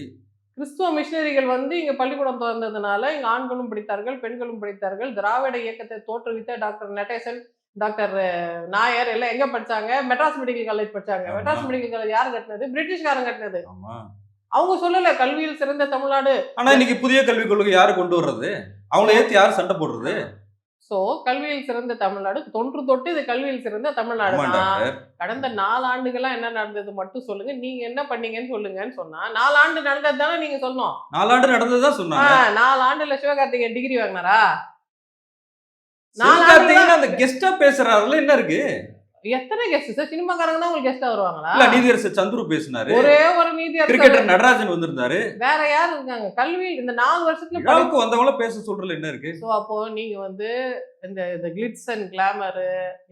கிறிஸ்துவ மிஷினரிகள் வந்து இங்க பள்ளிக்கூடம் திறந்ததுனால இங்க ஆண்களும் படித்தார்கள், பெண்களும் படித்தார்கள். திராவிட இயக்கத்தை தோற்றுவித்த டாக்டர் நடேசன், டாக்டர் நாயர் எல்லாம் எங்க படிச்சாங்க? மெட்ராஸ் மெடிக்கல் காலேஜ் படிச்சாங்க. ஆமா. மெட்ராஸ் மெடிக்கல் காலேஜ் யார் கட்டினது? பிரிட்டிஷ்காரன் கட்டினது. ஆமா. அவங்க சொல்லல கல்வியில் சிறந்த தமிழ்நாடு. ஆனா இன்னைக்கு புதிய கல்விக் கொள்கை யாரு கொண்டு வர்றது? அவங்கள ஏத்தி யாரு சண்டை போடுறது? சோ கல்வியில் சிறந்த தமிழ்நாடு தொன்று தொட்டு இது கல்வியில் சிறந்த தமிழ்நாடு ஆமா தான். டாக்டர். கடந்த 4 ஆண்டுகளா என்ன நடந்தது மட்டும் சொல்லுங்க. நீங்க என்ன பண்ணீங்கன்னு சொல்லுங்கன்னு சொன்னா 4 ஆண்டு நடந்தது தானே நீங்க சொல்லணும். 4 ஆண்டு நடந்ததுதான் சொன்னாங்க. 4 ஆண்டுல சிவகார்த்திகேயன் டிகிரி வாங்கினாரா? 4 சிவகார்த்திகேயன் அந்த ஆண்டுல கெஸ்டா பேசுறாருல என்ன இருக்கு? எத்தனை கெஸ்ட் சார்? சினிமாக்காரங்க தான் உங்களுக்கு கெஸ்டா வருவாங்களா? இல்ல நீதியரசர் சந்துரு பேசினாரு. ஒரே ஒரு நீதியரசர் கிரிக்கெட்டர் நடராஜன் வந்திருந்தாரு. வேற யார் இருக்காங்க? கல்வி இந்த 4 வருஷத்துல விழாவுக்கு வந்தவங்கள பேச சொல்றதுல என்ன இருக்கு? சோ அப்போ நீங்க வந்து இந்த கிளிட்ஸ் அண்ட் கிளாமர்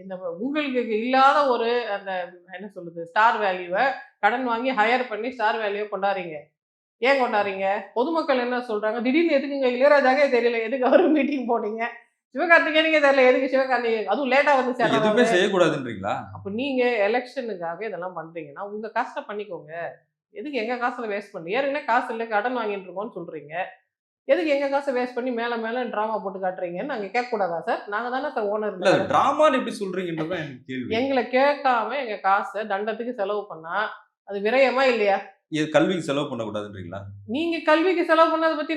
இந்த உங்களுக்கு இல்லாத ஒரு அந்த என்ன சொல்லுது ஸ்டார் வேல்யூவை கடன் வாங்கி ஹையர் பண்ணி ஸ்டார் வேல்யூவை கொண்டாடுறீங்க. ஏன் கொண்டாடுறீங்க? பொதுமக்கள் என்ன சொல்றாங்க? திடீர்னு எதுக்குங்க இளையராஜாவே தெரியல, எதுக்கு அவரு மீட்டிங் போனீங்க? சிவகார்த்திகேயனுக்கே தெரியல, எதுக்கு சிவகார்த்திகேயன் அதுவும் லேட்டா வந்து எதுவுமே சேர்றாரு. செய்யக்கூடாதுன்றீங்களா? அப்ப நீங்க எலெக்ஷனுக்காக இதெல்லாம் பண்றீங்கன்னா உங்க காசை பண்ணிக்கோங்க. எதுக்கு எங்க காசுல வேஸ்ட் பண்ணி? ஏற்கனவே காசு இல்லை கடன் வாங்கிட்டு இருக்கோம்னு சொல்றீங்க. எதுக்கு எங்க காசை வேஸ்ட் பண்ணி மேல மேல டிராமா போட்டு காட்டுறீங்கன்னு நாங்க கேட்க கூடாதா சார்? நாங்க தானே சார் ஓனர். இல்ல டிராமான்னு எப்படி சொல்றீங்கன்றதான் எனக்கு கேள்வி. எங்களை கேட்காம எங்க காசை தண்டத்துக்கு செலவு பண்ணா அது விரயமா இல்லையா? இது கல்விக்கு செலவு பண்ணக்கூடாதுன்றீங்களா? நீங்க கல்விக்கு செலவு பண்ணதை பத்தி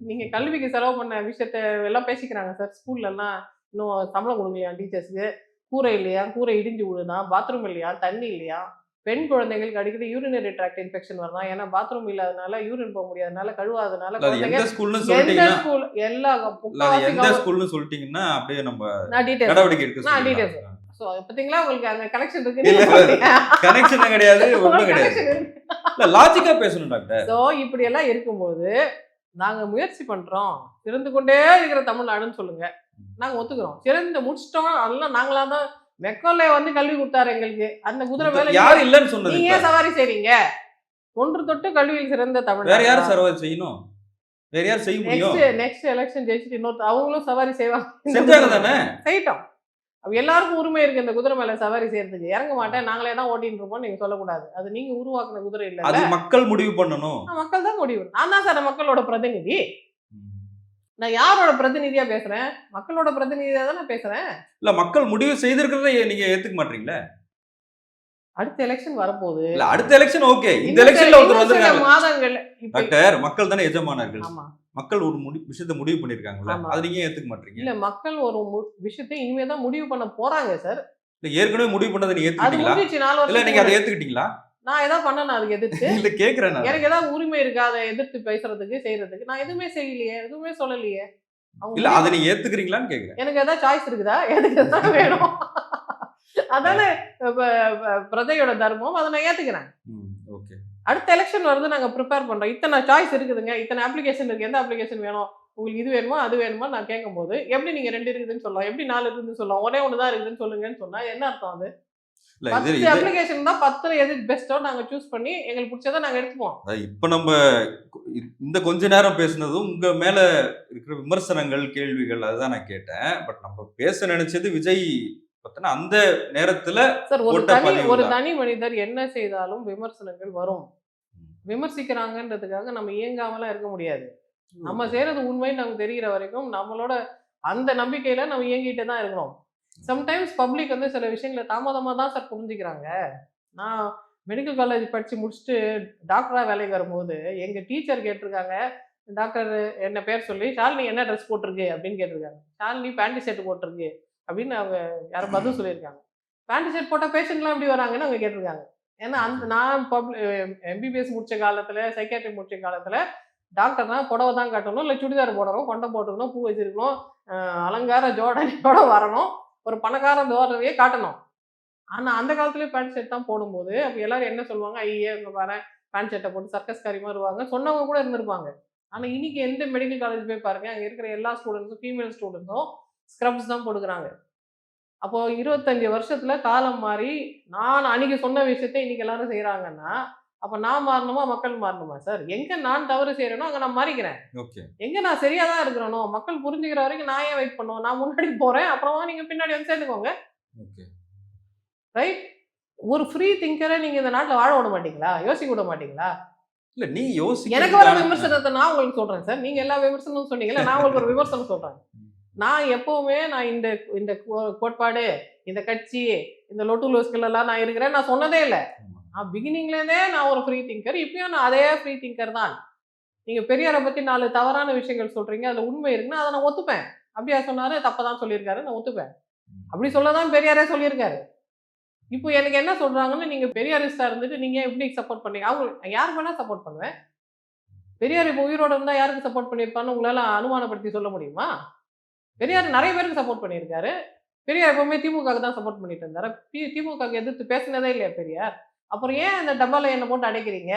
நீங்க கல்விக்கு செலவு பண்ண விஷயத்த எல்லாம் பேசிக்கிறாங்க சார். ஸ்கூல்ல எல்லாம் இன்னும் சம்பளம் கொடுக்கலையா டீச்சர்ஸ்க்கு? கூரை இல்லையா? கூரை இடிஞ்சு விழுதான். பாத்ரூம் இல்லையா? தண்ணி இல்லையா? பெண் குழந்தைகளுக்கு அடிக்கடி யூரினரி ட்ராக்ட் இன்ஃபெக்ஷன் வரலாம். ஏன்னா பாத்ரூம் இல்லாதனால, யூரின் போக முடியாதனால, கழுவாதனால இல்ல அது குழந்தைங்க எந்த ஸ்கூல்னு எந்த சொல்லிட்டீங்கன்னா ஸ்கூல் எல்லா இல்ல அது முக்காவாசி எந்த ஸ்கூல்னு சொல்லிட்டீங்கன்னா அப்படியே நம்ம நான் டீடைல்ஸ் நடவடிக்கை எடுக்க நான் சொல்லிடலாம். டீடைல்ஸ் ஸோ பார்த்தீங்களா உங்களுக்கு அந்த கனெக்ஷன் இல்ல இருக்கு. கனெக்ஷன் கிடையாது ஒண்ணும் கிடையாது. கனெக்ஷன் இருக்கு. இல்ல லாஜிக்கா பேசணும் டாக்டர். ஸோ இப்படி எல்லாம் இருக்கும்போது நாங்க முயற்சி பண்றோம் சிறந்து கொண்டே இருக்கிற தமிழ்நாடுன்னு சொல்லுங்க, நாங்க ஒத்துக்கிறோம். சிறந்து முடிச்சிட்டோம் அதெல்லாம் நாங்களா தான். மெக்கோலே வந்து கல்வி கொடுத்தாரு எங்களுக்கு. அந்த குதிரை மேல யாரு இல்லன்னு சொன்னது? நீங்க இப்ப? ஏன் சவாரி செய்றீங்க? தொன்று தொட்டு கல்வியில் சிறந்த வேற தமிழ்நாடு. யாரு சர்வை செய்யணும்? வேற யார் செய்ய முடியும்? நெக்ஸ்ட் எலெக்ஷன் ஜெயிச்சுட்டு இன்னொரு அவங்களும் சவாரி செய்வாங்க. செஞ்சாங்க தானே? செய்யட்டும். அப்ப எல்லாருக்கும் உரிமை இருக்கு இந்த குதிரை மேல சவாரி செய்யறதுக்கு. இறங்க மாட்டேன் நாங்களே தான் ஓட்டிட்டு இருப்போம் நீங்க சொல்லக்கூடாது. அது நீங்க உருவாக்குன குதிரை இல்ல. அது மக்கள் முடிவு பண்ணணும். மக்கள் தான் முடிவு. நான் தான் சார் மக்களோட பிரதிநிதி. நான் யாரோட பிரதிநிதியா பேசுறேன்? மக்களோட பிரதிநிதியா தானே பேசுறேன். இல்ல மக்கள் முடிவு செய்திருக்கிறத நீங்க ஏத்துக்க மாட்டீங்களா? அடுத்த எலெக்ஷன் வரப்போகுது. இல்ல அடுத்த எலெக்ஷன் ஓகே. இந்த எலெக்ஷன்ல ஒருத்தர் வந்திருக்காங்க. மாதங்கள் இப்ப டாக்டர் மக்கள் தானே எஜமானர்கள். ஆமா மக்கள் ஒரு விஷயத்தை முடிவு பண்ணிருக்காங்கல்ல, ஆமா. அது நீங்க ஏத்துக்க மாட்டீங்க. இல்ல மக்கள் ஒரு விஷயத்தை இனிமே தான் முடிவு பண்ண போறாங்க சார். இல்ல ஏற்கனவே முடிவு பண்ணதை நீங்க அது ஏத்துக்கிட்டீங்களா? முடிஞ்சிச்சு 4 இல்ல நீங்க அதை வருஷம். ஏத்துக்கிட்டீங்களா? நான் ஏதாவது பண்ணணும் அதுக்கு எதிர்த்து? இல்ல கேக்குறேன் நான். எனக்கு ஏதாவது உரிமை இருக்கா அதை எதிர்த்து பேசுறதுக்கு செய்யறதுக்கு? நான் எதுவுமே செய்யலையே, எதுவுமே சொல்லலையே. அவங்க இல்ல முடிவு அதை நீங்க ஏத்துக்கிறீங்களான்னு கேக்குறேன். எனக்கு ஏதாவது சாய்ஸ் இருக்குதா? எதுக்கு எதாவது வேணும்? அதானே பிரஜையோட தர்மம். அதை நான் ஏத்துக்கிறேன். ஓகே. அடுத்த எலெக்ஷன் வருது நாங்க ப்ரிப்பேர் பண்றோம். இத்தனை சாய்ஸ் இருக்குதுங்க, இத்தனை அப்ளிகேஷன் இருக்கு, எந்த அப்ளிகேஷன் வேணும் உங்களுக்கு, இது வேணுமா அது வேணுமா நான் கேட்கும்போது எப்படி நீங்க 2 இருக்குதுன்னு சொல்லலாம், எப்படி 4 இருக்குதுன்னு சொல்லலாம், ஒரே ஒன்று தான் இருக்குதுன்னு சொல்லுங்கன்னு சொன்னா என்ன அர்த்தம்? அது இல்ல 10 அப்ளிகேஷன் தான் 10ல எது பெஸ்ட்டோ நாங்க சூஸ் பண்ணி எங்களுக்கு பிடிச்சதை நாங்க எடுத்துப்போம். இப்ப நம்ம இந்த கொஞ்ச நேரம் பேசுனதும் உங்க மேல இருக்கிற விமர்சனங்கள் கேள்விகள் அதுதான் நான் கேட்டேன். பட் நம்ம பேச நினைச்சது விஜய் பத்தின அந்த நேரத்துல சார் ஒரு போட்ட பதிவு தான். தனி மனிதர் என்ன செய்தாலும் விமர்சனங்கள் வரும். விமர்சிக்கிறாங்கன்றதுக்காக நம்ம இயங்காமலாம் இருக்க முடியாது. நம்ம செய்யறது உண்மைன்னு நமக்கு தெரிகிற வரைக்கும் நம்மளோட அந்த நம்பிக்கையில நம்ம இயங்கிட்டே தான் இருக்கணும். சம்டைம்ஸ் பப்ளிக் வந்து சில விஷயங்களை தாமதமாக தான் சார் புரிஞ்சுக்கிறாங்க. நான் மெடிக்கல் காலேஜ் படித்து முடிச்சுட்டு டாக்டராக வேலைக்கு வரும்போது எங்கள் டீச்சர் கேட்டிருக்காங்க, டாக்டர் என்ன பேர் சொல்லி, ஷாலினி என்ன ட்ரெஸ் போட்டிருக்கு அப்படின்னு கேட்டிருக்காங்க. ஷாலினி பேண்ட் ஷர்ட் போட்டிருக்கு அப்படின்னு அவங்க யாரும் பதில் சொல்லியிருக்காங்க. பேண்ட் ஷர்ட் போட்டால் பேஷண்ட்லாம் எப்படி வராங்கன்னு அவங்க கேட்டிருக்காங்க. ஏன்னா அந்த நான் எம்பிபிஎஸ் முடித்த காலத்தில், சைக்காட்ரி முடித்த காலத்தில் டாக்டர்னா புடவை தான் கட்டணும், இல்லை சுடிதார் போடணும், கொண்டை போட்டுக்கணும், பூ வச்சிருக்கணும், அலங்கார ஜோடனையோட வரணும், ஒரு பணக்கார தோரணையே காட்டணும். ஆனால் அந்த காலத்துலேயே பேண்ட் ஷர்ட் தான் போடும்போது அப்போ எல்லாரும் என்ன சொல்லுவாங்க, ஐயே இங்கே பாரு பேண்ட் ஷர்ட்டை போட்டு சர்க்கஸ்காரி மாதிரி வருவாங்க சொன்னவங்க கூட இருந்திருப்பாங்க. ஆனால் இன்னைக்கு எந்த மெடிக்கல் காலேஜ் போய் பாருங்க, அங்கே இருக்கிற எல்லா ஸ்டூடெண்ட்ஸும் ஃபீமேல் ஸ்டூடெண்ட்ஸும் ஸ்க்ரப்ஸ் தான் போட்டுக்கிறாங்க. அப்போ 25 வருஷத்துல காலம் மாறி நான் அன்னைக்கு சொன்ன விஷயத்தை இன்னைக்கு எல்லாரும் செய்யறாங்கன்னா அப்ப நான் மாறணுமா மக்கள் மாறணுமா சார்? எங்க நான் தவறு செய்யறேனோ அங்க நான் மாறிக்கிறேன். எங்க நான் சரியா தான் இருக்கிறேனோ மக்கள் புரிஞ்சுக்கிற வரைக்கும் நான் ஏன் வெயிட் பண்ணுவோம்? நான் முன்னாடி போறேன், அப்புறமா நீங்க பின்னாடி வந்து சேர்ந்துக்கோங்க. ரைட்? ஒரு ஃப்ரீ திங்கரை நீங்க இந்த நாட்டுல வாழ விட மாட்டீங்களா? யோசிக்க விட மாட்டீங்களா? இல்ல நீ யோசி. எனக்கு வர விமர்சனத்தை நான் உங்களுக்கு சொல்றேன் சார். நீங்க எல்லா விமர்சனமும் சொன்னீங்கல்ல, நான் உங்களுக்கு ஒரு விமர்சனம் சொல்றேன். நான் எப்பவுமே நான் இந்த இந்த கோட்பாடு, இந்த கட்சி, இந்த லொட்டு லோஸ்கள் எல்லாம் நான் இருக்கிறேன் நான் சொன்னதே இல்லை. நான் பிகினிங்லேருந்தே நான் ஒரு ஃப்ரீ திங்கர். இப்பயும் நான் அதே ஃப்ரீ திங்கர் தான். நீங்க பெரியாரை பத்தி 4 தவறான விஷயங்கள் சொல்றீங்க. அதுல உண்மை இருக்குன்னா அதை நான் ஒத்துப்பேன். அப்படியா சொன்னாரு? தப்ப தான் சொல்லியிருக்காரு. நான் ஒத்துப்பேன். அப்படி சொல்லதான் பெரியாரே சொல்லியிருக்காரு. இப்போ எனக்கு என்ன சொல்றாங்கன்னா, நீங்க பெரியாரிஸ்டா இருந்துட்டு நீங்க எப்படி சப்போர்ட் பண்ணீங்க? அவங்க யாருக்கு வேணா சப்போர்ட் பண்ணுவேன். பெரியார் இப்போ உயிரோட இருந்தா யாருக்கு சப்போர்ட் பண்ணியிருப்பான்னு உங்களால அனுமானப்படுத்தி சொல்ல முடியுமா? பெரியார் நிறைய பேருக்கு சப்போர்ட் பண்ணியிருக்காரு. பெரியார் எப்பவுமே திமுகவுக்கு தான் சப்போர்ட் பண்ணிட்டு இருந்தாரு. திமுகவுக்கு எதிர்த்து பேசினதே இல்லையா பெரியார்? அப்புறம் ஏன் அந்த டப்பால என்ன போட்டு அடைக்கிறீங்க?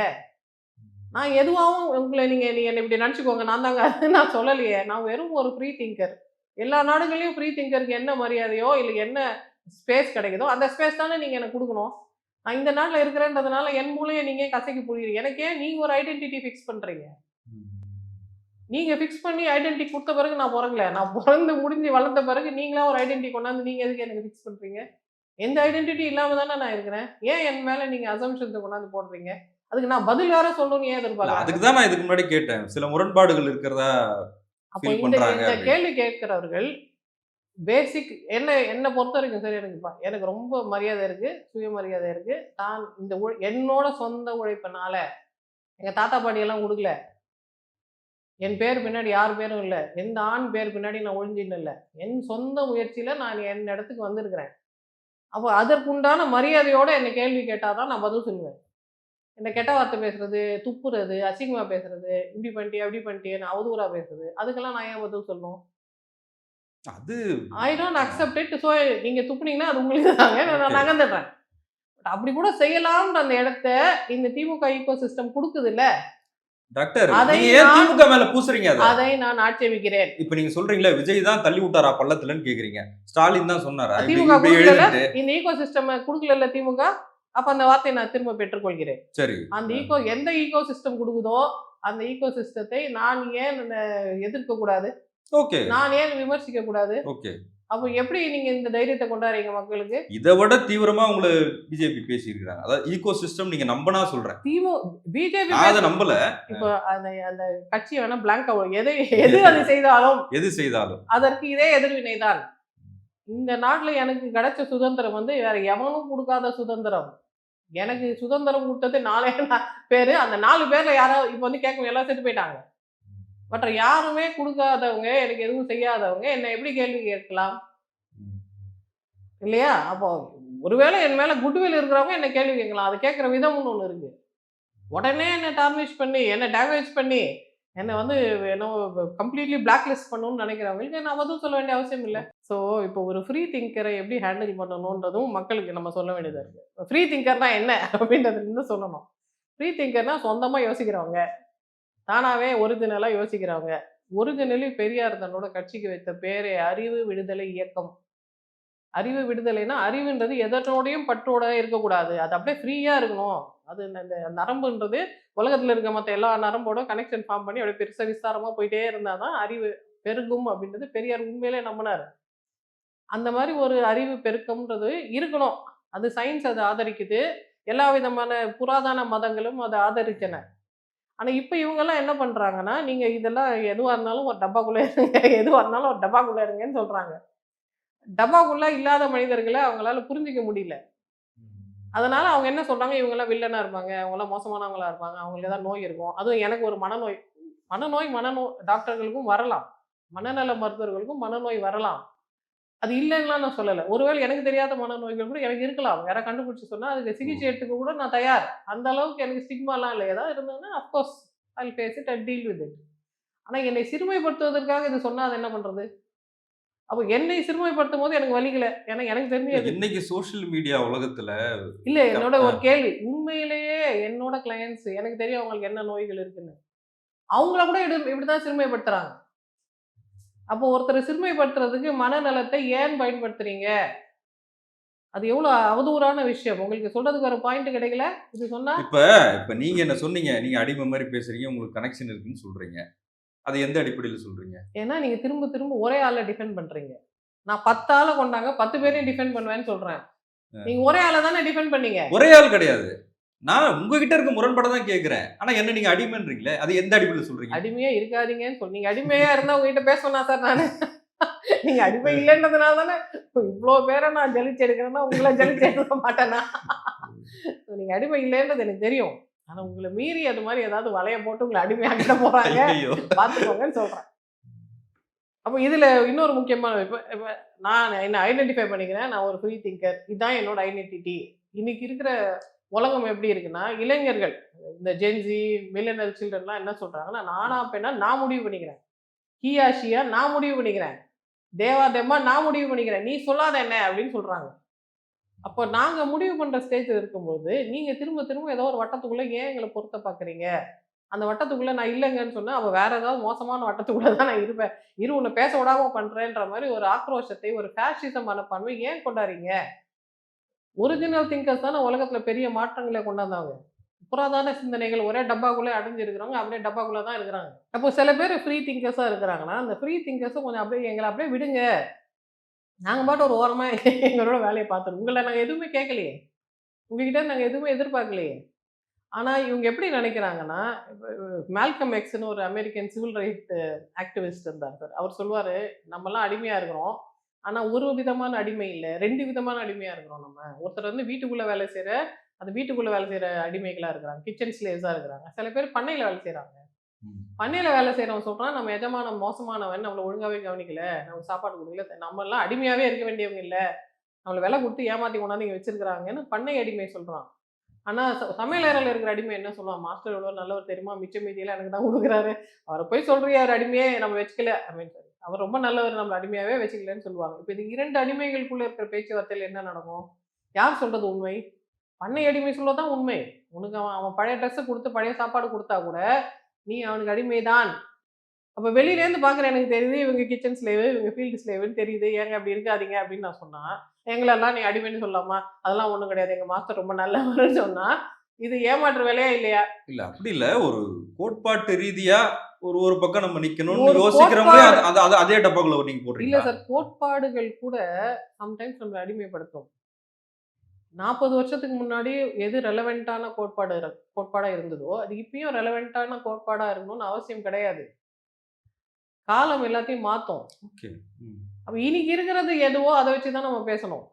நான் எதுவாகவும் உங்களை நீங்க நீங்க என்ன இப்படி நினச்சிக்கோங்க. நான் தாங்க நான் சொல்லலையே. நான் வெறும் ஒரு ஃப்ரீ திங்கர். எல்லா நாடுகள்லயும் ஃப்ரீ திங்கருக்கு என்ன மரியாதையோ, இல்ல என்ன ஸ்பேஸ் கிடைக்குதோ, அந்த ஸ்பேஸ் தானே நீங்க எனக்கு குடுக்கணும். நான் இந்த நாட்ல இருக்கிறேன்றதுனால என் மூளைய நீங்க ஏன் கசக்கி புழியிறீங்க? எனக்கு ஏன் நீங்க ஒரு ஐடென்டிட்டி ஃபிக்ஸ் பண்றீங்க? நீங்க ஃபிக்ஸ் பண்ணி ஐடென்டிட்டி குடுத்த பிறகு நான் பொறக்கல. நான் பொறந்து முடிஞ்சு வளர்ந்த பிறகு நீங்களா ஒரு ஐடென்டிட்டி கொண்டாந்து நீங்க எதுக்கு எனக்கு ஃபிக்ஸ் பண்றீங்க? எந்த ஐடென்டிட்டி இல்லாம தானே நான் இருக்கிறேன். ஏன் என் மேல நீங்க அசம்ப்ஷன்ஸ கொண்டாந்து போடுறீங்க? அதுக்கு நான் பதில் வேற சொல்லணும்னு ஏன் இல்ல எதிர்பார்க்குறாங்க? அதுக்கு தான் நான் இதுக்கு முன்னாடி கேட்டேன். சில முரண்பாடுகள் இருக்கிறதா அப்போ ஃபீல் இந்த பண்றாங்க இந்த அப்படின்னு. கேள்வி கேட்கிறவர்கள் பேசிக் என்ன பொறுத்தவரைக்கும் சரி எனக்கு ரொம்ப மரியாதை இருக்கு. சுயமரியாதை இருக்கு. நான் இந்த என்னோட சொந்த உழைப்பினால எங்க தாத்தா பாட்டி எல்லாம் குடுக்கல. என் பேர் பின்னாடி யார் பேரும் இல்ல. எந்த ஆண் பேர் பின்னாடி நான் ஒளிஞ்சின்னு இல்ல. என் சொந்த முயற்சியில நான் என் இடத்துக்கு வந்திருக்கிறேன். அப்போ அதற்குண்டான மரியாதையோட என்ன கேள்வி கேட்டா தான் நான் பதில் சொல்லுவேன். இந்த கெட்ட வார்த்தை பேசுறது, துப்புறது, அசிங்கமா பேசுறது, இப்படி பண்ணிட்டியா, அப்படி பண்ணிட்டியான்னு அவதூறா பேசுறது, அதுக்கெல்லாம் நான் ஏன் பதில் சொல்லணும்? அது I don't accept it. So நீங்க துப்புனீங்கன்னா அது உங்களுக்கு தாங்க. நான் ஓகே. நகர்ந்துடுறேன். பட் அப்படி கூட செய்யலாம்ன்ற அந்த இடத்த இந்த திமுக ஈகோ சிஸ்டம் குடுக்குதுல்ல, டாக்டர் அதை நீங்க ஏன் நான் திமுக மேல பூசுறீங்க அத? அதை நான் ஆட்சேபிக்கிறேன். இப்ப நீங்க சொல்றீங்களே விஜய் தான் தள்ளி விட்டாரா பள்ளத்துலன்னு கேக்குறீங்க. ஸ்டாலின் தான் சொன்னாரா? இப்படி திமுக இப்படி குடுக்கல, எழுதிட்டு இந்த ஈகோ சிஸ்டம் குடுக்கலல்ல திமுக. அப்ப அந்த வார்த்தையை நான் திரும்ப பெற்றுக்கொள்கிறேன். சரி. அந்த எந்த ஈகோ சிஸ்டம் குடுக்குதோ, அந்த ஈகோ சிஸ்டத்தை நான் ஏன் எதிர்க்க கூடாது? ஓகே. நான் ஏன் விமர்சிக்க கூடாது? ஓகே. அப்ப எப்படி நீங்க இந்த தைரியத்தை கொண்டாடுறீங்க மக்களுக்கு? இத விட தீவிரமா உங்கள பிஜேபி பேசியிருக்காங்க. அதாவது ஈகோ சிஸ்டம் நீங்க நம்பனா சொல்றேன். பிஜேபி நான் அத நம்பல. இப்போ அந்த அந்த கட்சி வேணா பிளாங்கா எது அது செய்தாலும் எது செய்தாலும். அதற்கு இதே எதிர்வினைதான். இந்த நாட்டுல எனக்கு கிடைச்ச சுதந்திரம் வந்து வேற எவனும் கொடுக்காத சுதந்திரம். எனக்கு சுதந்திரம் கொடுத்தது 4 பேரு. அந்த 4 பேர்ல யாராவது இப்ப வந்து கேட்கும் எல்லாம் செத்து போயிட்டாங்க. மற்ற யாருமே கொடுக்காதவங்க, எனக்கு எதுவும் செய்யாதவங்க என்ன எப்படி கேள்வி கேட்கலாம்? இல்லையா? அப்போ ஒருவேளை என் மேல குட்வில் இருக்கிறவங்க என்ன கேள்வி கேட்கலாம். அது கேட்கிற விதம்னு ஒண்ணு இருக்கு. உடனே என்ன டார்னிஷ் பண்ணி, என்ன டேமேஜ் பண்ணி, என்ன வந்து என்னவோ கம்ப்ளீட்லி பிளாக் லிஸ்ட் பண்ணணும்னு நினைக்கிறவங்களுக்கு நான் பதில் சொல்ல வேண்டிய அவசியம் இல்ல. ஸோ இப்போ ஒரு ஃப்ரீ திங்கரை எப்படி ஹேண்டில் பண்ணணுன்றதும் மக்களுக்கு நம்ம சொல்ல வேண்டியதா இருக்கு. ஃப்ரீ திங்கர்னா என்ன அப்படின்றதுல இருந்து சொல்லணும். ஃப்ரீ திங்கர்னா சொந்தமா யோசிக்கிறவங்க, தானாவே ஒரிஜினலா யோசிக்கிறவங்க. ஒரிஜினலி பெரியார் தன்னோட கட்சிக்கு வைத்த பேரே அறிவு விடுதலை இயக்கம். அறிவு விடுதலைன்னா அறிவுன்றது எதனோடையும் பற்றோட இருக்கக்கூடாது. அது அப்படியே ஃப்ரீயா இருக்கணும். அது இந்த நரம்புன்றது உலகத்துல இருக்க மத்த எல்லா நரம்போட கனெக்ஷன் ஃபார்ம் பண்ணி அப்படியே பெருசா விஸ்தாரமா போயிட்டே இருந்தா தான் அறிவு பெருகும் அப்படின்றது பெரியார் உண்மையிலே நம்பினாரு. அந்த மாதிரி ஒரு அறிவு பெருக்கம்ன்றது இருக்கணும். அது சயின்ஸ் அதை ஆதரிக்குது. எல்லா விதமான புராதன மதங்களும் அதை ஆதரிச்சன. ஆனா இப்ப இவங்கெல்லாம் என்ன பண்றாங்கன்னா, நீங்க இதெல்லாம் எதுவா இருந்தாலும் ஒரு டப்பாக்குள்ள இருங்க. எதுவா இருந்தாலும் ஒரு டப்பாக்குள்ள இருங்கன்னு சொல்றாங்க. டப்பாக்குள்ள இல்லாத மனிதர்கள அவங்களால புரிஞ்சுக்க முடியல. அதனால அவங்க என்ன சொல்றாங்க, இவங்கலாம் வில்லனா இருப்பாங்க, அவங்கலாம் மோசமானவங்களா இருப்பாங்க, அவங்களுக்கு ஏதாவது நோய் இருக்கும். அதுவும் எனக்கு ஒரு மனநோய் டாக்டர்களுக்கும் வரலாம். மனநல மருத்துவர்களுக்கும் மனநோய் வரலாம். அது இல்லன்னுலாம் நான் சொல்லல. ஒருவேளை எனக்கு தெரியாத மனநோய்கள் கூட எனக்கு இருக்கலாம். யாராவது கண்டுபிடிச்சு சொன்னா அதுக்கு சிகிச்சை எடுத்துக்க கூட நான் தயார். அந்த அளவுக்கு எனக்கு ஸ்டிக்மாலாம் இல்ல. ஏதாவது இருந்ததுன்னா of course I will face it and deal with it. ஆனா என்னை சிறுமைப்படுத்துவதற்காக இது சொன்னா அது என்ன பண்றது? அப்ப என்னை சிறுமைப்படுத்தும்போது எனக்கு வலிக்கல. ஏன்னா எனக்கு தெரிஞ்சு இன்னைக்கு சோசியல் மீடியா உலகத்துல இல்ல என்னோட ஒரு கேள்வி. உண்மையிலேயே என்னோட கிளையண்ட்ஸ் எனக்கு தெரியும் அவங்களுக்கு என்ன நோய்கள் இருக்குன்னு. அவங்கள கூட இப்படிதான் சிறுமைப்படுத்துறாங்க. அப்போ ஒருத்தரை சிறுமைப்படுத்துறதுக்கு மனநலத்தை ஏன் பயன்படுத்துறீங்க? அது எவ்வளவு அவதூறான விஷயம். உங்களுக்கு சொல்றதுக்கு வேற பாயிண்ட் கிடைக்கல? இது சொன்னா? இப்ப நீங்க என்ன சொன்னீங்க? நீங்க அடிமை மாரி பேசுறீங்க. உங்களுக்கு கனெக்ஷன் இருக்குன்னு சொல்றீங்க. அது எந்த அடிப்படையில சொல்றீங்க? ஏன்னா நீங்க திரும்ப திரும்ப ஒரே ஆள டிஃபெண்ட் பண்றீங்க. நான் 10 ஆள கொண்டாங்க 10 பேரையும் டிஃபெண்ட் பண்ணுவேன்னு சொல்றேன். நீங்க ஒரே ஆள தானே டிஃபெண்ட் பண்ணீங்க. ஒரே ஆள் கிடையாது. நான் உங்ககிட்ட இருக்க முரண்பாட தான் கேட்கிறேன். ஆனா என்ன நீங்க அடிமைன்றீங்களே. அது எந்த அடிப்படையில சொல்றீங்க? அடிமையா இருக்காதீங்கன்னு நீங்க அடிமையா இருந்தா உங்ககிட்ட பேசுவேனா சார் நானு? நீங்க அடிமை இல்லைன்றதுனால தானே இவ்வளோ பேரை நான் ஜலிச்சு எடுக்கிறேன்னா உங்களை ஜலிச்சு எடுக்க மாட்டேனா? நீங்க அடிமை இல்லைன்றது எனக்கு தெரியும். ஆனா உங்களை மீறி அது மாதிரி ஏதாவது வலைய போட்டு உங்களை அடிமையாக்கிட போறாங்க, ஐயோ. பார்த்துக்கோங்கன்னு சொல்றேன். அப்போ இதுல இன்னொரு முக்கியமான இப்ப இப்ப நான் என்ன ஐடென்டிஃபை பண்ணிக்கிறேன். நான் ஒரு ஃப்ரீ திங்கர். இதுதான் என்னோட ஐடென்டிட்டி. இன்னைக்கு இருக்கிற உலகம் எப்படி இருக்குன்னா, இளைஞர்கள் இந்த ஜென்ஸி, மில்லேனியல் சில்ட்ரன்லாம் என்ன சொல்றாங்கன்னா, நானா பெண்ணா நான் முடிவு பண்ணிக்கிறேன். ஹீயா ஷியா நான் முடிவு பண்ணிக்கிறேன். தேவா தெம்மா நான் முடிவு பண்ணிக்கிறேன். நீ சொல்லாத என்ன அப்படின்னு சொல்றாங்க. அப்போ நாங்க முடிவு பண்ற ஸ்டேஜ்ல இருக்கும்போது, நீங்க திரும்ப திரும்ப ஏதோ ஒரு வட்டத்துக்குள்ள ஏன் எங்கள பொருத்த பார்க்குறீங்க? அந்த வட்டத்துக்குள்ள நான் இல்லங்கன்னு சொன்னா, அப்ப வேற ஏதாவது மோசமான வட்டத்துக்குள்ள தான் நான் இருப்பேன். இரு உன்ன பேச விடாம பண்றேன்ற மாரி ஒரு ஆக்ரோஷத்தை, ஒரு ஃபேஷிசம் மனப்பான்மை ஏன் கொண்டாறீங்க? ஒரிஜினல் திங்கர்ஸ் தானே உலகத்துல பெரிய மாற்றங்கள கொண்டாந்தாங்க. புராதன சிந்தனைகள் ஒரே டப்பாக்குள்ளே அடைஞ்சிருக்கிறவங்க, அப்படியே டப்பாக்குள்ள தான் இருக்கிறாங்க. அப்போ சில பேர் ஃப்ரீ திங்கர்ஸா இருக்கிறாங்கன்னா, அந்த ஃப்ரீ திங்கர்ஸ கொஞ்சம் அப்படியே எங்கள அப்படியே விடுங்க. நாங்க பாட்டு ஒரு ஓரமா எங்களோட வேலைய பார்த்துருவோம். உங்கள நாங்க எதுவுமே கேட்கலையே. உங்ககிட்ட நாங்க எதுவுமே எதிர்பார்க்கலையே. ஆனா இவங்க எப்படி நினைக்கிறாங்கன்னா, மால்கம் எக்ஸ்ன்னு ஒரு அமெரிக்கன் சிவில் ரைட் ஆக்டிவிஸ்ட் இருந்தார் சார். அவர் சொல்லுவாரு, "நம்மலாம் அடிமையா இருக்கிறோம். ஆனா ஒரு விதமான அடிமை இல்ல. 2 விதமான அடிமையா இருக்கிறோம் நம்ம. ஒருத்தர் வந்து வீட்டுக்குள்ள வேலை செய்ற, அந்த வீட்டுக்குள்ள வேலை செய்ற அடிமைகளா இருக்கிறாங்க. கிச்சன் ஸ்லேவ்ஸா இருக்கிறாங்க. சில பேர் பண்ணையில வேலை செய்றாங்க. ம். பண்ணையில வேலை செய்றவன் சொல்றான், நம்ம எஜமானன் மோசமானவன், நம்மள ஒழுங்காவே கவனிக்கல, நமக்கு சாப்பாடு குடுக்கல, நம்மலாம் அடிமையாவே இருக்க வேண்டியவங்க இல்ல. நம்மள விலை குடுத்து ஏமாத்தி கொண்டாந்து இங்க வச்சிருக்கிறாங்கன்னு பண்ணை அடிமை சொல்றான். ஆனா சமையல் அறையில இருக்கிற அடிமை என்ன சொல்லுவான்? மாஸ்டர் எவ்வளோ நல்லவர் தெரியுமா? மிச்ச மீதியெல்லாம் எனக்கு தான் குடுக்குறாரு. அவர போய் சொல்றியே அவர் அடிமையே நம்ம வச்சுக்கல அப்படின்னு சொல்லி. அவர் ரொம்ப நல்லவர் நம்மள அடிமையாவே வச்சுக்கலன்னு சொல்லுவாங்க. இப்ப இது 2 அடிமைகளுக்குள்ள இருக்கிற பேச்சுவார்த்தையில என்ன நடக்கும்? யார் சொல்றது உண்மை? பண்ணை அடிமை சொல்றது தான் உண்மை. உனக்கு அவன் அவன் பழைய ட்ரெஸ்ஸ குடுத்து பழைய சாப்பாடு குடுத்தா கூட, நீ அவனுக்கு அடிமைதான். அப்ப வெளியிலேருந்து பார்க்குற எனக்கு தெரியுது, இவங்க கிச்சன் ஸ்லேவு, இவங்க ஃபீல்டு ஸ்லேவுன்னு தெரியுது. ஏங்க அப்படி இருக்காதீங்க அப்படின்னு நான் சொன்னா, எங்களெல்லாம் நீ அடிமைன்னு சொல்லலாமா? அதெல்லாம் ஒண்ணும் கிடையாது. எங்க மாஸ்டர் ரொம்ப நல்லவருன்னு சொன்னா, இது ஏமாற்று வேலையா இல்லையா? இல்ல அப்படி இல்ல. ஒரு கோட்பாட்டு ரீதியா ஒரு ஒரு பக்கம் நம்ம நிக்கணும்னு ஒரு யோசிக்கிறவங்களே கோட்பாடு அது அது அதே டப்பாக்குள்ள நீங்க இல்ல போடுறீங்களா? சார். கோட்பாடுகள் கூட சம்டைம்ஸ் நம்மள அடிமைப்படுத்தும். 40 வருஷத்துக்கு முன்னாடி எது ரெலவென்ட்டான கோட்பாடா இருந்ததோ, அது இப்பயும் ரெலவென்ட்டான கோட்பாடா இருக்கணும்னு அவசியம் கிடையாது. காலம் எல்லாத்தையும் மாத்தும். ஓகே. ம். அப்ப இன்னைக்கு இருக்கிறது எதுவோ அத வச்சு தான் நம்ம பேசணும்.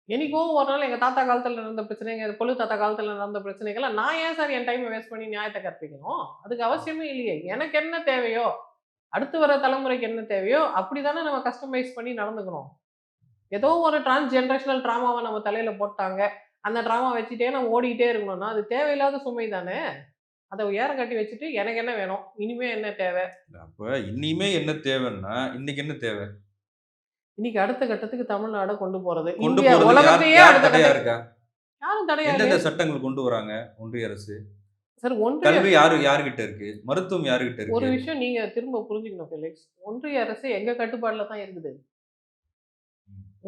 என்னைக்கோ ஒரு நாள் எங்க தாத்தா காலத்துல நடந்த பிரச்சனைங்க, கொள்ளு தாத்தா காலத்துல நடந்த பிரச்சனைகள்லாம் நான் ஏன் சார் என் டைம வேஸ்ட் பண்ணி நியாயத்த கற்பிக்கணும்? அதுக்கு அவசியமே இல்லையே. எனக்கு என்ன தேவையோ, அடுத்து வர தலைமுறைக்கு என்ன தேவையோ, அப்படிதானே நம்ம கஸ்டமைஸ் பண்ணி நடந்துக்கணும். ஏதோ ஒரு டிரான்ஸ்ஜெனரேஷனல் ட்ராமாவ நம்ம தலையில போட்டாங்க. அந்த ட்ராமா வச்சுட்டே நம்ம ஓடிக்கிட்டே இருக்கணும்னா, அது தேவையில்லாத சுமை தானே! அத ஏரம் கட்டி வச்சுட்டு, எனக்கு என்ன வேணும்? இனிமே என்ன தேவை? அப்ப இனிமே என்ன தேவைன்னா, இன்னைக்கு என்ன தேவை? இன்னைக்கு அடுத்த கட்டத்துக்கு தமிழ்நாட கொண்டு போறது. கொண்டு இந்தியா போறதுக்கு யார் உலகத்தையே யார் அடுத்த தடையா கட்டத்துக்கு இருக்கா? யாரும் தடையா எந்தெந்த இல்லையே. சட்டங்கள் கொண்டு வராங்க ஒன்றிய அரசு? சார் ஒன்றிய கல்வி யார்கிட்ட இருக்கு? மருத்துவம் யார்கிட்ட ஒரு இருக்கு? விஷயம் நீங்க திரும்ப புரிஞ்சுக்கணும் ஃபெலிக்ஸ். ஒன்றிய அரசு எங்க கட்டுப்பாட்டுல தான் இருக்குது.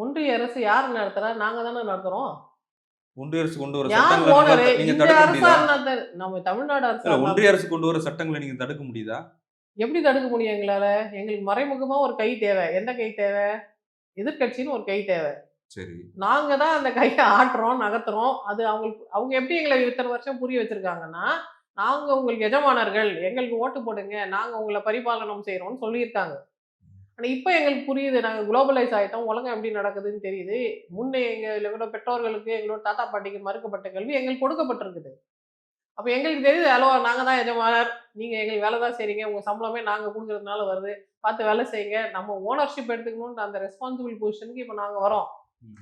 ஒன்றிய அரசு யார் நடத்துறா? நாங்க தானே நடத்துறோம். ஒன்றிய அரசு கொண்டு வர யார் சட்டங்கள ஓனரு? நீங்க இந்த தடுக்க அரசா முடியுதா? இருந்தா நம்ம தமிழ்நாடு அரசா இல்ல இருந்தா ஒன்றிய அரசு கொண்டு வர சட்டங்கள நீங்க தடுக்க முடியுதா? எப்படி தடுக்க முடியும் எங்களால? எங்களுக்கு மறைமுகமா ஒரு கை தேவை. எந்த கை தேவை? எதிர்க்கட்சின்னு ஒரு கை தேவை. சரி. நாங்க தான் அந்த கைய ஆட்டுறோம், நகர்த்துறோம். அது அவங்களுக்கு அவங்க எப்படி எங்கள இத்தன வருஷம் புரிய வச்சிருக்காங்கன்னா, நாங்க உங்களுக்கு எஜமானர்கள். எங்களுக்கு ஓட்டு போடுங்க. நாங்க உங்கள பரிபாலனம் செய்றோம்னு சொல்லியிருக்காங்க. ஆனா இப்ப எங்களுக்கு புரியுது. நாங்க குளோபலைஸ் ஆயிட்டோம். உலகம் எப்படி நடக்குதுன்னு தெரியுது. முன்னே எங்களோட பெற்றோர்களுக்கு, எங்களோட தாத்தா, பாட்டிக்கு மறுக்கப்பட்ட கல்வி எங்களுக்கு கொடுக்கப்பட்டிருக்குது. அப்ப எங்களுக்கு தெரியுது, ஹலோ நாங்க தான் எஜமானர். நீங்க எங்களுக்கு வேலை தான் செய்றீங்க. உங்க சம்பளமே நாங்க குடுக்குறதுனால வருது. பார்த்து வேலை செய்யுங்க. நம்ம ஓனர்ஷிப் எடுத்துக்கணும்ன்ற அந்த ரெஸ்பான்சிபிள் பொசிஷனுக்கு இப்ப நாங்க வரோம். ம்.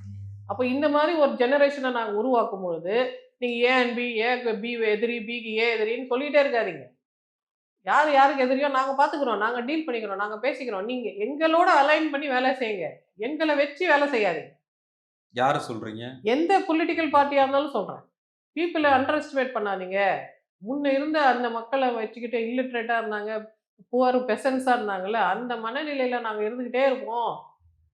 அப்ப இந்த மாரி ஒரு ஜெனரேஷன நாங்க உருவாக்கும் பொழுது, நீங்க ஏ அண்ட் பி, ஏக்கு பி எதிரி, பிக்கு ஏ எதிரின்னு சொல்லிட்டே இருக்காதீங்க. யார் யாருக்கு எதிரியோ நாங்க பார்த்துக்கிறோம். நாங்க டீல் பண்ணிக்கிறோம். நாங்க பேசிக்கிறோம். நீங்க எங்களோட அலைன் பண்ணி வேலை செய்யுங்க. எங்கள வச்சு வேலை செய்யாதீங்க. யார சொல்றீங்க? எந்த பொலிட்டிக்கல் பார்ட்டியா இருந்தாலும் சொல்றேன். பீப்பிள அண்டர் எஸ்டிமேட் பண்ணாதீங்க. முன்ன இருந்த அந்த மக்கள வச்சுக்கிட்டு இல்லிட்ரேட்டா இருந்தாங்க. புவர் பெசன்ஸா இருந்தாங்கல்ல, அந்த மனநிலையில நாங்க இருந்துகிட்டே இருப்போம்.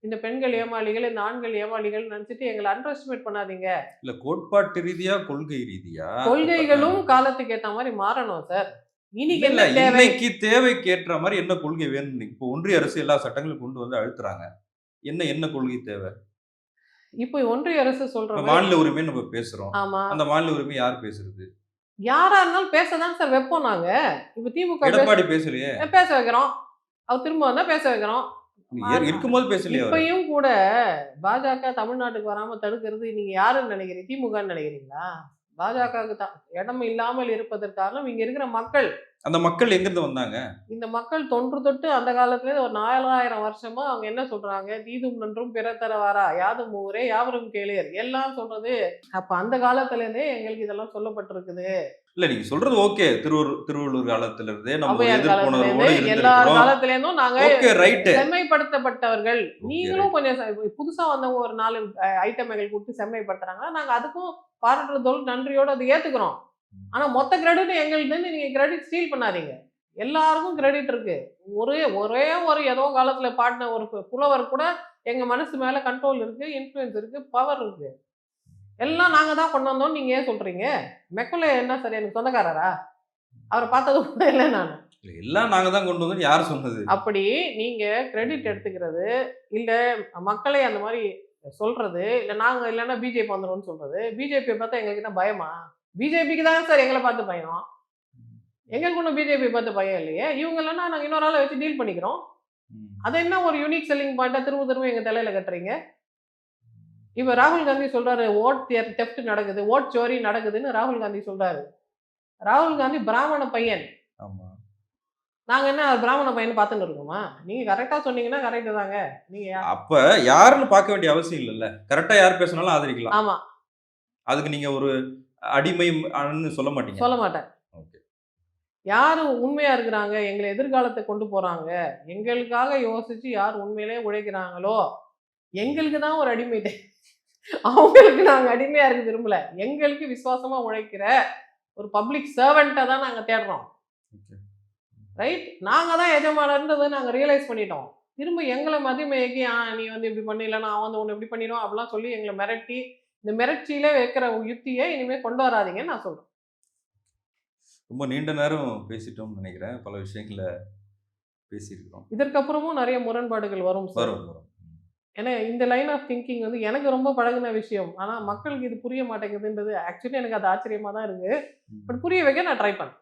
இந்த பெண்கள் ஏமாளிகள், இந்த ஆண்கள் ஏமாளிகள்னு நெனச்சுட்டு எங்கள அண்டர் எஸ்டிமேட் பண்ணாதீங்க. இல்ல கோட்பாட்டு ரீதியா, கொள்கை ரீதியா கொள்கைகளும் காலத்துக்கு ஏத்த மாரி மாறணும் சார். இல்ல, இன்னைக்கு இல்ல. என்ன தேவை? இன்னைக்கு தேவைக்கு ஏற்ற மாரி என்ன கொள்கை வேணும்? இப்போ ஒன்றிய அரசு எல்லா சட்டங்களையும் கொண்டு வந்து அழுத்துறாங்க. என்ன என்ன கொள்கை தேவை? இப்போ ஒன்றிய அரசு சொல்ற இப்ப மாரி மாநில உரிமைன்னு நம்ம பேசுறோம். ஆமா. அந்த மாநில உரிமை யார் பேசுறது? யாரா இருந்தாலும் பேச தான் சார் வைப்போம் நாங்க. இப்ப திமுக எடப்பாடி பேசலையே! பேச வைக்கிறோம். அவர் திரும்ப வந்தா பேச வைக்கிறோம். இருக்கும்போது பேசலையா அவரு? இப்பயும் கூட பாஜக தமிழ்நாட்டுக்கு வராம தடுக்கிறது நீங்க யாருன்னு நினைக்கிறீங்க? திமுகன்னு நினைக்கிறீங்களா? பாஜகவுக்கு இடம் இல்லாமல் இருப்பதற்கு காரணம் இங்க இருக்கிற மக்கள். அந்த மக்கள் எங்கிருந்து வந்தாங்க? இந்த மக்கள் தொன்று தொட்டு அந்த காலத்துல ஒரு 4000 வருஷமா அவங்க என்ன சொல்றாங்க? "தீதும் நன்றும் பிறர் தர வாரா, யாதும் ஊரே யாவரும் கேளீர்" எல்லாம் சொல்றது. அப்ப அந்த காலத்துல இருந்தே எங்களுக்கு இதெல்லாம் சொல்லப்பட்டிருக்குது. இல்ல நீங்க சொல்றது ஓகே. திருவள்ளுவர் காலத்துல இருந்தே நம்ம ஒரு ஔவையார் காலத்துல எதிர்ப்புணர்வோட இருந்து எல்லார் இருந்திருக்கிறோம். காலத்துல இருந்தும் நாங்க ஓகே ரைட்டு. செம்மைப்படுத்தப்பட்டவர்கள். ஓகே நீங்களும் ரைட். கொஞ்சம் புதுசா வந்தவங்க ஒரு 4 ஐட்டமைகள் குடுத்து செம்மைப்படுத்துறாங்கன்னா, நாங்க அதுக்கும் பாராட்டுதலோடு நன்றியோட அத ஏத்துக்கிறோம். ஆனா மொத்த கிரெடிட் எங்களுதுன்னு நீங்க கிரெடிட் ஸ்டீல் பண்ணாதீங்க. எல்லாருக்கும் கிரெடிட் இருக்கு. ஒரே ஒரு ஏதோ காலத்துல பாடின ஒரு புலவர் கூட எங்க மனசு மேல கண்ட்ரோல் இருக்கு, இன்ஃப்ளூயன்ஸ் இருக்கு, பவர் இருக்கு. எல்லாம் நாங்க தான் கொண்டு வந்தோம்னு நீங்க ஏன் சொல்றீங்க? மெக்காலே என்ன சரி எனக்கு சொந்தக்காரரா? அவர பார்த்தது கூட இல்ல நானு. இல்ல எல்லாம் நாங்க தான் கொண்டு வந்தோம்னு யார் சொன்னது? அப்படி நீங்க கிரெடிட் எடுத்துக்கிறது, இல்ல மக்களே அந்த மாரி சொல்றது, இல்ல நாங்க இல்லன்னா பிஜேபி வந்துரும்னு சொல்றது. பிஜேபிய பார்த்தா எங்களுக்கு என்ன பயமா? பிஜேபிக்கு தானே சார் எங்கள பார்த்து பயம். எங்களுக்கு ஒண்ணும் பிஜேபி பார்த்து பயம் இல்லையே. இவங்க இல்லன்னா நாங்க இன்னொரு ஆள வச்சு டீல் பண்ணிக்கிறோம். ம். அது என்ன ஒரு யூனிக் செல்லிங் பாயிண்ட்டா திரும்ப திரும்ப எங்க தலையில கட்டுறீங்க? இப்ப ராகுல் காந்தி சொல்றாரு, தெஃப்ட் நடக்குது, ஓட் சோரி நடக்குதுன்னு ராகுல் காந்தி சொல்றாரு. ராகுல் காந்தி பிராமண பையன். ஆமா. நாங்க என்ன பிராமண பையன்னு பார்த்துன்னு இருக்கோமா? நீங்க கரெக்ட்டா சொன்னீங்கன்னா கரெக்ட் தாங்க. நீங்க அப்ப யாருன்னு பார்க்க வேண்டிய அவசியம் இல்லல்ல. கரெக்ட்டா யார் பேசினாலும் ஆதரிக்கலாம். ஆமா. அதுக்கு நீங்க ஒரு அடிமை ன்னு சொல்ல மாட்டீங்க. சொல்ல மாட்டேன். ஓகே. யாரு உண்மையா இருக்கிறாங்க, எங்கள எதிர்காலத்த கொண்டு போறாங்க, எங்களுக்காக யோசிச்சு யார் உண்மையிலேயே உழைக்கிறாங்களோ, எங்களுக்கு தான் ஒரு அடிமை அவங்களுக்கு நாங்க அடிமையா இருக்க விரும்பல. எங்களுக்கு விசுவாசமா உழைக்கிற ஒரு பப்ளிக் சர்வன்ட்ட தான் நாங்க தேடுறோம். ஓகே. ரைட்? நாங்க தான் எஜமானர்ன்றத நாங்க ரியலைஸ் பண்ணிட்டோம். திரும்ப எங்கள மதிமயக்கி, நீ வந்து இப்படி பண்ணு, இல்ல நான் வந்து உன்ன இப்படி பண்ணிருவேன் அப்படிலாம் சொல்லி எங்கள மிரட்டி, இந்த மிரட்சியிலே வைக்கிற யுக்திய இனிமே கொண்டு வராதீங்கன்னு நான் சொல்றேன். ரொம்ப நீண்ட நேரம் பேசிட்டோம்னு நினைக்கிறேன். பல விஷயங்கள பேசியிருக்கிறோம். இதற்கப்புறமும் நெறைய முரண்பாடுகள் வரும் சார். வரும், வரும். ஏன்னா இந்த லைன் ஆஃப் திங்கிங் வந்து எனக்கு ரொம்ப பழகுன விஷயம். ஆனா மக்களுக்கு இது புரிய மாட்டேங்குதுன்றது ஆக்சுவலி எனக்கு அது ஆச்சரியமா தான் இருக்கு. ம். பட் புரிய வைக்க நான் ட்ரை பண்ணேன்.